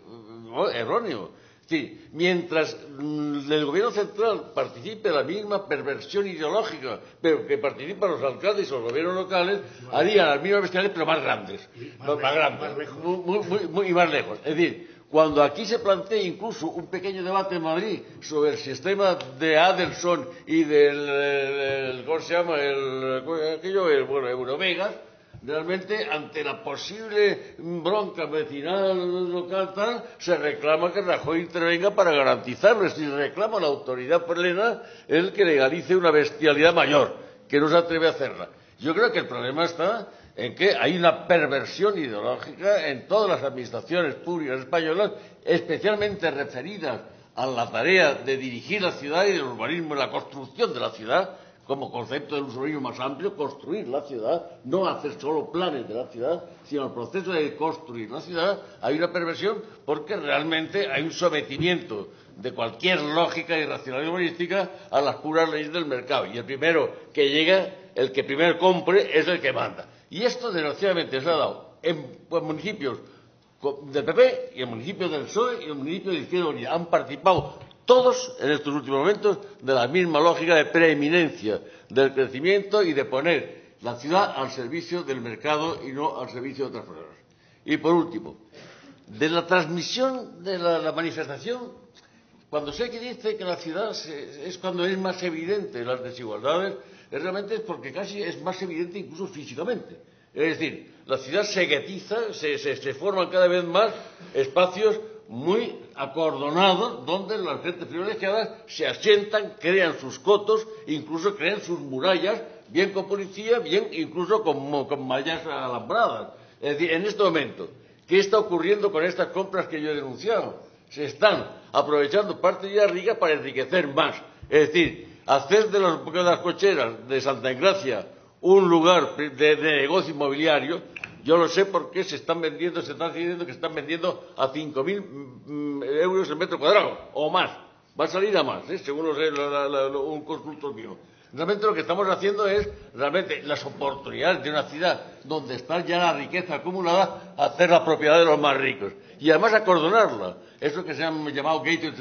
erróneo. Sí, mientras el gobierno central participe de la misma perversión ideológica, pero que participan los alcaldes y los gobiernos locales, harían las mismas bestialidades, pero más grandes, muy más lejos. Es decir, cuando aquí se plantea incluso un pequeño debate en Madrid sobre el sistema de Adelson y del ¿cómo se llama? Eurovegas, realmente ante la posible bronca vecinal local tal, se reclama que Rajoy intervenga para garantizarlo, es decir, reclama la autoridad plena el que legalice una bestialidad mayor, que no se atreve a hacerla. Yo creo que el problema está en que hay una perversión ideológica en todas las administraciones públicas españolas, especialmente referidas a la tarea de dirigir la ciudad y del urbanismo y la construcción de la ciudad, como concepto del urbanismo más amplio, construir la ciudad, no hacer solo planes de la ciudad, sino el proceso de construir la ciudad. Hay una perversión porque realmente hay un sometimiento de cualquier lógica y racionalidad urbanística a las puras leyes del mercado. Y el primero que llega, el que primero compre, es el que manda. Y esto, desgraciadamente, se ha dado en municipios del PP y en municipios del PSOE y en municipios de Izquierda Unida. Han participado todos en estos últimos momentos de la misma lógica de preeminencia del crecimiento y de poner la ciudad al servicio del mercado y no al servicio de otras personas. Y por último, de la transmisión de la manifestación, cuando se dice que la ciudad es cuando es más evidente las desigualdades, realmente es porque casi es más evidente incluso físicamente. Es decir, la ciudad se guetiza, se forman cada vez más espacios muy acordonados donde las gentes privilegiadas se asientan, crean sus cotos, incluso crean sus murallas, bien con policía, bien incluso con mallas alambradas. Es decir, en este momento, ¿qué está ocurriendo con estas compras que yo he denunciado? Se están aprovechando parte de la rica para enriquecer más. Es decir, hacer de las cocheras de Santa Engracia un lugar de negocio inmobiliario. Yo lo sé porque se están diciendo que están vendiendo a 5.000 euros el metro cuadrado, o más. Va a salir a más, según un consultor mío. Realmente lo que estamos haciendo es, realmente, las oportunidades de una ciudad donde está ya la riqueza acumulada, hacer la propiedad de los más ricos. Y además acordonarla. Eso que se han llamado gated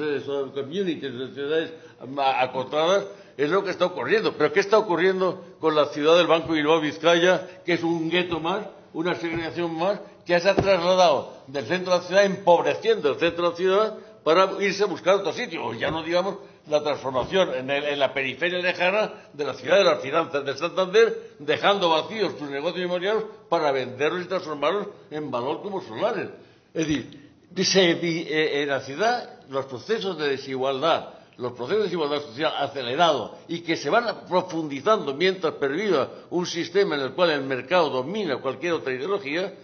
communities, de ciudades acotadas, es lo que está ocurriendo. Pero ¿qué está ocurriendo con la ciudad del Banco Bilbao Vizcaya, que es un gueto más, una segregación más, que se ha trasladado del centro de la ciudad, empobreciendo el centro de la ciudad para irse a buscar otro sitio? O ya no digamos la transformación en la periferia lejana de la ciudad de las finanzas de Santander, dejando vacíos sus negocios inmobiliarios para venderlos y transformarlos en valor como solares. Es decir, en la ciudad los procesos de desigualdad social acelerados y que se van profundizando mientras perviva un sistema en el cual el mercado domina cualquier otra ideología,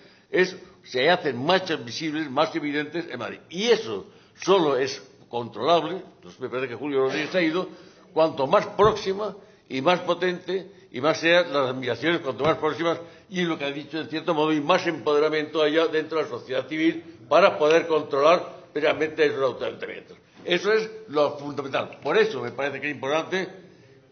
se hacen más visibles, más evidentes en Madrid. Y eso solo es controlable, entonces me parece que Julio Rodríguez ha ido, cuanto más próxima y más potente y más sean las admiraciones, cuanto más próximas, y lo que ha dicho en cierto modo, y más empoderamiento haya dentro de la sociedad civil para poder controlar previamente esos ayuntamientos. Eso es lo fundamental. Por eso me parece que es importante,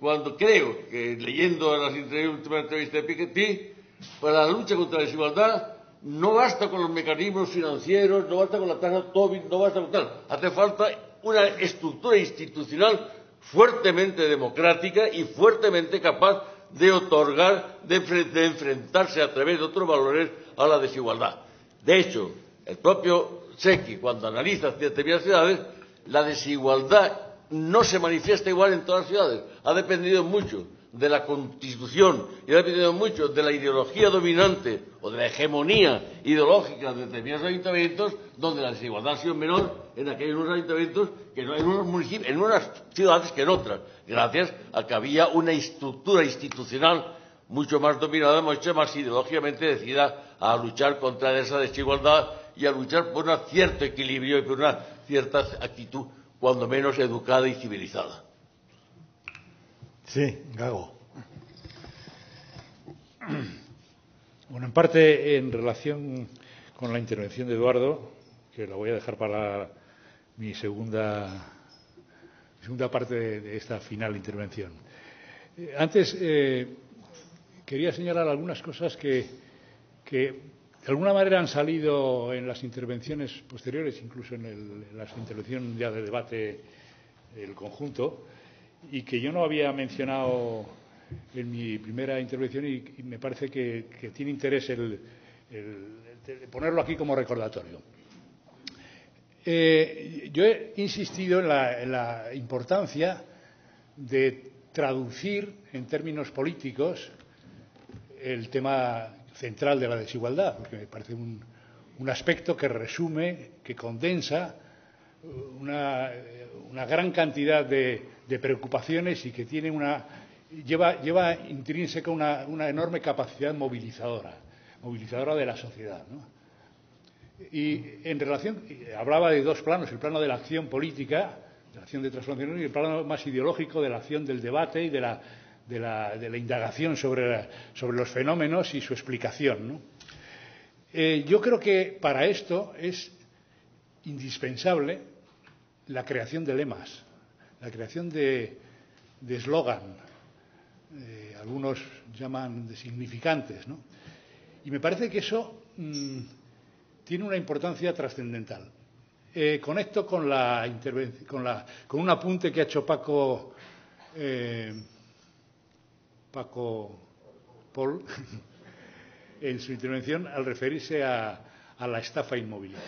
cuando creo que leyendo las últimas entrevistas de Piketty, para la lucha contra la desigualdad no basta con los mecanismos financieros, no basta con la tasa Tobin, no basta con tal. Hace falta una estructura institucional fuertemente democrática y fuertemente capaz de otorgar, de enfrentarse a través de otros valores a la desigualdad. De hecho, el propio Secchi, cuando analiza determinadas ciudades, la desigualdad no se manifiesta igual en todas las ciudades. Ha dependido mucho de la Constitución y ha dependido mucho de la ideología dominante o de la hegemonía ideológica de determinados ayuntamientos, donde la desigualdad ha sido menor en aquellos ayuntamientos que no, en unos municipios, en unas ciudades que en otras, gracias a que había una estructura institucional mucho más dominada, mucho más ideológicamente decidida a luchar contra esa desigualdad y a luchar por un cierto equilibrio y por una cierta actitud, cuando menos educada y civilizada. Sí, Gago. Bueno, en parte en relación con la intervención de Eduardo, que la voy a dejar para mi segunda parte de esta final intervención. Antes quería señalar algunas cosas que de alguna manera han salido en las intervenciones posteriores, incluso en la intervención ya de debate del conjunto, y que yo no había mencionado en mi primera intervención y me parece que tiene interés el ponerlo aquí como recordatorio. Yo he insistido en la importancia de traducir en términos políticos el tema central de la desigualdad, porque me parece un aspecto que resume, que condensa una gran cantidad de preocupaciones y que tiene lleva intrínseca una enorme capacidad movilizadora de la sociedad, ¿no? Y en relación, hablaba de dos planos, el plano de la acción política, de la acción de transformación, y el plano más ideológico de la acción del debate y de la indagación sobre los fenómenos y su explicación, ¿no? Yo creo que para esto es indispensable la creación de lemas, la creación de eslogan, algunos llaman de significantes, ¿no? Y me parece que eso tiene una importancia trascendental. Conecto con con un apunte que ha hecho Paco Paul en su intervención al referirse a la estafa inmobiliaria.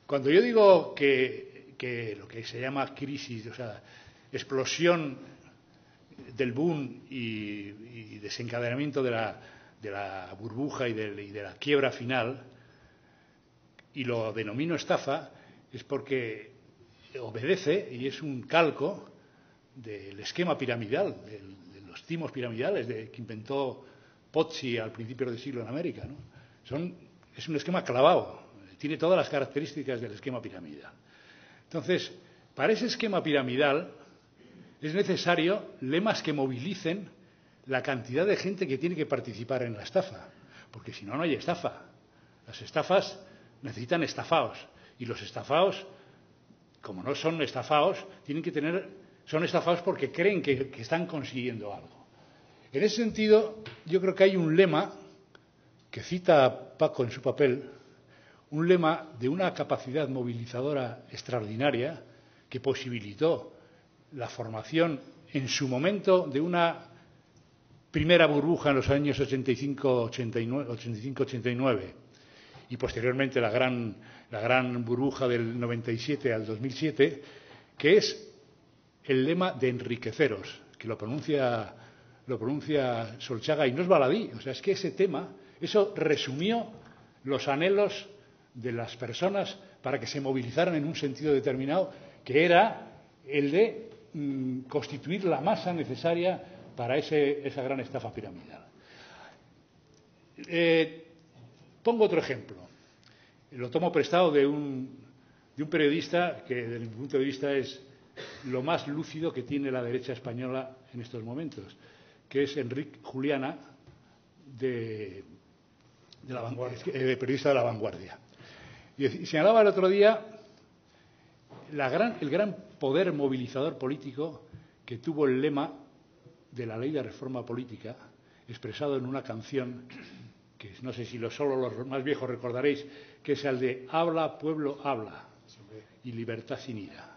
Cuando yo digo que lo que se llama crisis, o sea, explosión del boom y desencadenamiento de la burbuja y de la quiebra final, y lo denomino estafa, es porque obedece y es un calco del esquema piramidal, de los timos piramidales que inventó Pozzi al principio del siglo en América, ¿no? Es un esquema clavado, tiene todas las características del esquema piramidal. Entonces, para ese esquema piramidal es necesario lemas que movilicen la cantidad de gente que tiene que participar en la estafa, porque si no, no hay estafa. Las estafas necesitan estafaos, y los estafaos, como no son estafaos, son estafaos porque creen que están consiguiendo algo. En ese sentido, yo creo que hay un lema que cita Paco en su papel, un lema de una capacidad movilizadora extraordinaria que posibilitó la formación en su momento de una primera burbuja en los años 85-89 y posteriormente la gran burbuja del 97 al 2007, que es el lema de enriqueceros, que lo pronuncia Solchaga y no es baladí. O sea, es que ese tema, eso resumió los anhelos de las personas para que se movilizaran en un sentido determinado, que era el de constituir la masa necesaria para esa gran estafa piramidal. Pongo otro ejemplo. Lo tomo prestado de un periodista que, desde mi punto de vista, es lo más lúcido que tiene la derecha española en estos momentos, que es Enric Juliana, periodista de La Vanguardia. Y señalaba el otro día el gran poder movilizador político que tuvo el lema de la ley de reforma política, expresado en una canción que no sé si solo los más viejos recordaréis, que es el de "Habla, pueblo, habla", y libertad sin ira.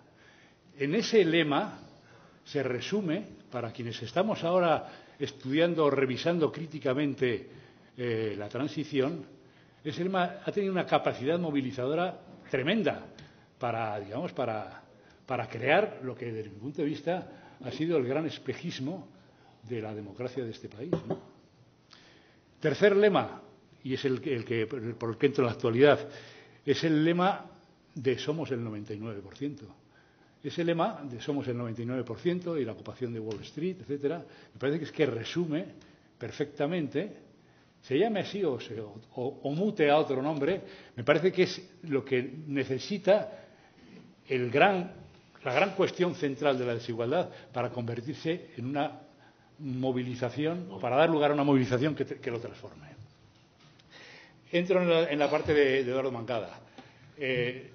En ese lema se resume, para quienes estamos ahora estudiando o revisando críticamente la transición, ese lema ha tenido una capacidad movilizadora tremenda para crear lo que, desde mi punto de vista, ha sido el gran espejismo de la democracia de este país, ¿no? Tercer lema, y es por el que entro en la actualidad, es el lema de "Somos el 99%". Ese lema de "Somos el 99% y la ocupación de Wall Street", etcétera, me parece que resume perfectamente, se llame así o mute a otro nombre, me parece que es lo que necesita la gran cuestión central de la desigualdad para convertirse en una movilización, o para dar lugar a una movilización que lo transforme. Entro en la parte de Eduardo Mancada. El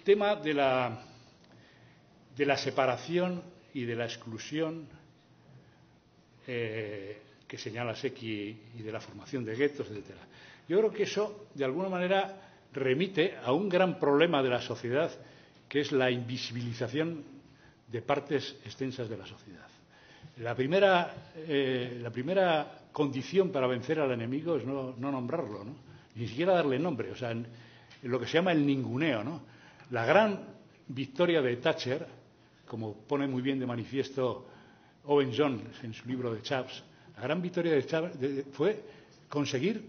tema de la separación y de la exclusión que señala Secchi, y de la formación de guetos, etcétera. Yo creo que eso, de alguna manera, remite a un gran problema de la sociedad, que es la invisibilización de partes extensas de la sociedad. La primera condición para vencer al enemigo es no nombrarlo, ¿no? Ni siquiera darle nombre, o sea, en lo que se llama el ninguneo, ¿no? La gran victoria de Thatcher, como pone muy bien de manifiesto Owen Jones en su libro de Chaps, la gran victoria de Chaps fue conseguir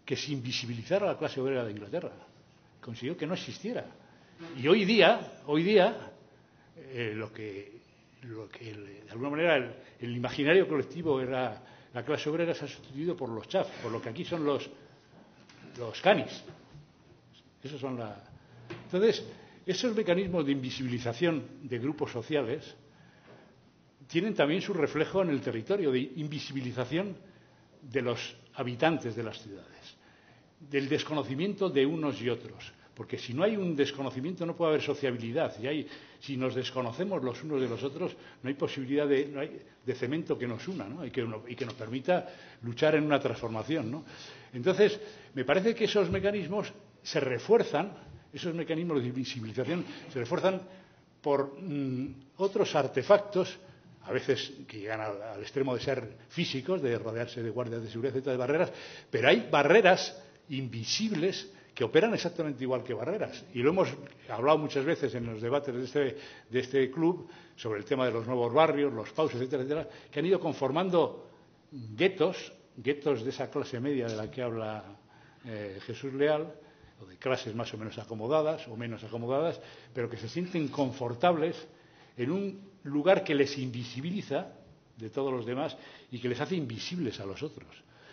que se invisibilizara la clase obrera de Inglaterra. Consiguió que no existiera. Y hoy día lo que de alguna manera el imaginario colectivo era la clase obrera, se ha sustituido por los Chaps, por lo que aquí son los canis. Esos son Entonces, esos mecanismos de invisibilización de grupos sociales tienen también su reflejo en el territorio, de invisibilización de los habitantes de las ciudades, del desconocimiento de unos y otros. Porque si no hay un desconocimiento no puede haber sociabilidad. Si nos desconocemos los unos de los otros, no hay posibilidad de cemento que nos una, ¿no? y que nos permita luchar en una transformación, ¿no? Entonces, me parece que esos mecanismos se refuerzan, esos mecanismos de invisibilización se refuerzan por otros artefactos, a veces que llegan al extremo de ser físicos, de rodearse de guardias de seguridad, etcétera, de barreras, pero hay barreras invisibles que operan exactamente igual que Barreras. Y lo hemos hablado muchas veces en los debates de este club sobre el tema de los nuevos barrios, los PAUs, etcétera, etcétera, que han ido conformando guetos de esa clase media de la que habla Jesús Leal, o de clases más o menos acomodadas o menos acomodadas, pero que se sienten confortables en un lugar que les invisibiliza de todos los demás y que les hace invisibles a los otros.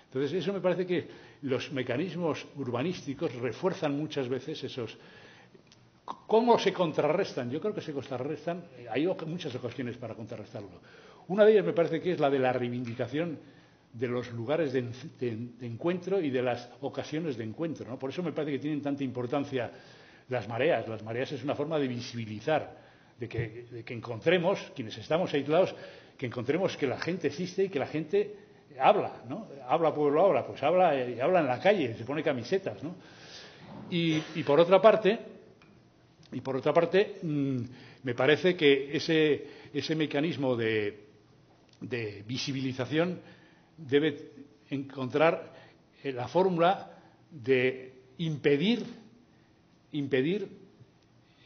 Entonces, eso me parece que los mecanismos urbanísticos refuerzan muchas veces esos. ¿Cómo se contrarrestan? Yo creo que se contrarrestan. Hay muchas ocasiones para contrarrestarlo. Una de ellas me parece que es la de la reivindicación de los lugares de encuentro y de las ocasiones de encuentro, ¿no? Por eso me parece que tienen tanta importancia las mareas. Las mareas es una forma de visibilizar, de que encontremos, quienes estamos aislados, que encontremos que la gente existe y que la gente habla, ¿no? Habla pueblo, habla, pues habla en la calle, se pone camisetas, ¿no? Y por otra parte, me parece que ese mecanismo de visibilización debe encontrar la fórmula de impedir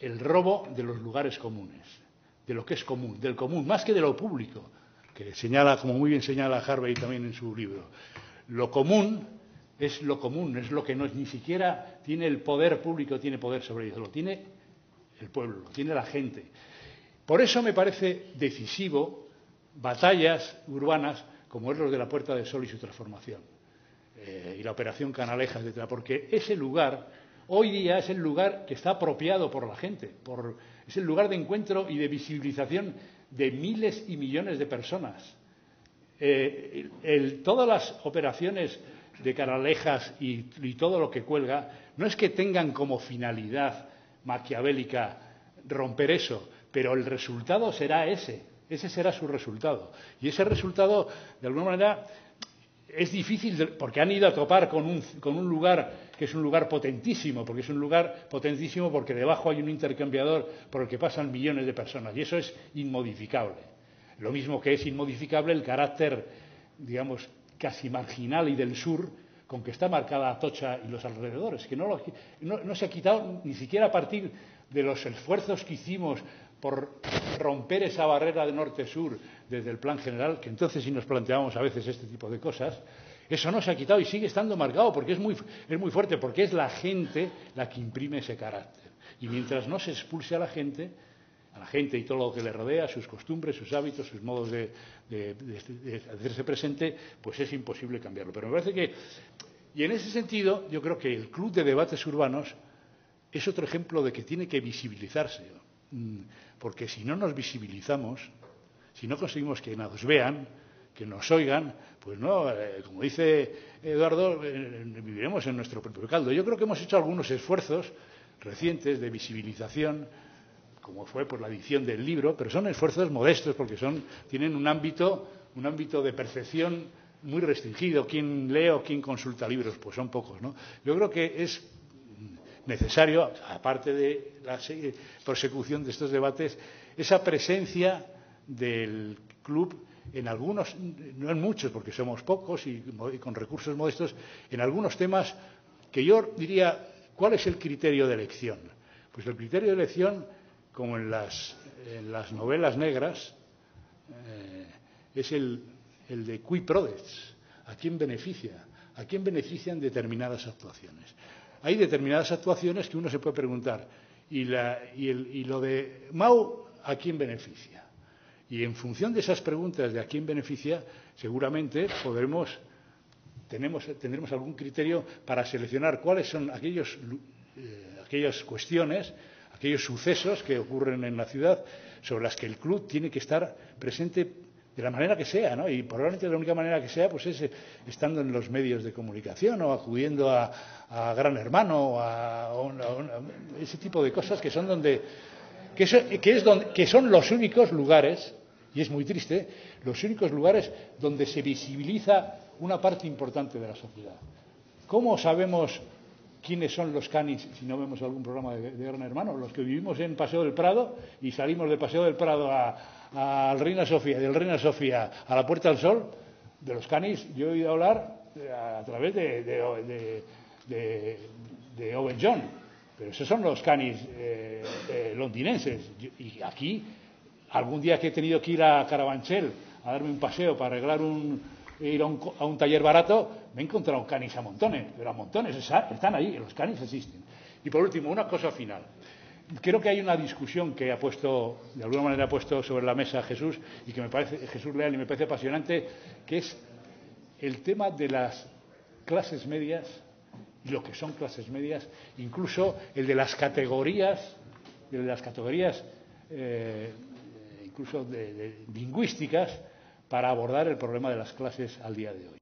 el robo de los lugares comunes, de lo que es común, del común, más que de lo público, que señala, como muy bien señala Harvey también en su libro. Lo común, es lo que no es, ni siquiera tiene el poder público, tiene poder sobre ello, lo tiene el pueblo, lo tiene la gente. Por eso me parece decisivo batallas urbanas como es los de la Puerta del Sol y su transformación, y la Operación Canalejas, etcétera, porque ese lugar hoy día es el lugar que está apropiado por la gente, es el lugar de encuentro y de visibilización de miles y millones de personas. Todas las operaciones de Canalejas y todo lo que cuelga no es que tengan como finalidad maquiavélica romper eso, pero el resultado será ese será su resultado. Y ese resultado, de alguna manera, es difícil, porque han ido a topar con un lugar que es un lugar potentísimo, porque debajo hay un intercambiador por el que pasan millones de personas, y eso es inmodificable. Lo mismo que es inmodificable el carácter, digamos, casi marginal y del sur, con que está marcada Atocha y los alrededores, que no se ha quitado ni siquiera a partir de los esfuerzos que hicimos por romper esa barrera de norte-sur desde el plan general, que entonces sí nos planteábamos a veces este tipo de cosas, eso no se ha quitado y sigue estando marcado porque es muy fuerte, porque es la gente la que imprime ese carácter. Y mientras no se expulse a la gente y todo lo que le rodea, sus costumbres, sus hábitos, sus modos de hacerse presente, pues es imposible cambiarlo. Pero me parece que, y en ese sentido, yo creo que el Club de Debates Urbanos es otro ejemplo de que tiene que visibilizarse, porque si no nos visibilizamos, si no conseguimos que nos vean, que nos oigan, pues no, como dice Eduardo, viviremos en nuestro propio caldo. Yo creo que hemos hecho algunos esfuerzos recientes de visibilización, como fue por la edición del libro, pero son esfuerzos modestos porque tienen un ámbito de percepción muy restringido. ¿Quién lee o quién consulta libros? Pues son pocos, ¿no? Yo creo que es necesario, aparte de la persecución de estos debates, esa presencia del club en algunos, no en muchos, porque somos pocos y con recursos modestos, en algunos temas que yo diría, ¿cuál es el criterio de elección? Pues el criterio de elección, como en las novelas negras, es el de qui prodest, ¿a quién beneficia? ¿A quién benefician determinadas actuaciones? Hay determinadas actuaciones que uno se puede preguntar, y lo de Mao, ¿a quién beneficia? Y en función de esas preguntas de a quién beneficia, seguramente tendremos algún criterio para seleccionar cuáles son aquellas cuestiones, aquellos sucesos que ocurren en la ciudad sobre las que el club tiene que estar presente de la manera que sea, ¿no? Y probablemente la única manera que sea pues es estando en los medios de comunicación o acudiendo a Gran Hermano o a ese tipo de cosas que son que son los únicos lugares, y es muy triste, los únicos lugares donde se visibiliza una parte importante de la sociedad. ¿Cómo sabemos quiénes son los canis si no vemos algún programa de Gran Hermano? Los que vivimos en Paseo del Prado y salimos de Paseo del Prado al Reina Sofía, del Reina Sofía a la Puerta del Sol, de los canis yo he oído hablar a través de de Owen John, pero esos son los canis londinenses. Y aquí, algún día que he tenido que ir a Carabanchel a darme un paseo para arreglar ir a un taller barato, me he encontrado canis a montones, pero a montones, están ahí, los canis existen. Y por último, una cosa final. Creo que hay una discusión que ha puesto, de alguna manera ha puesto sobre la mesa Jesús, y que me parece, Jesús Leal, y me parece apasionante, que es el tema de las clases medias y lo que son clases medias, incluso el de las categorías, incluso lingüísticas, para abordar el problema de las clases al día de hoy.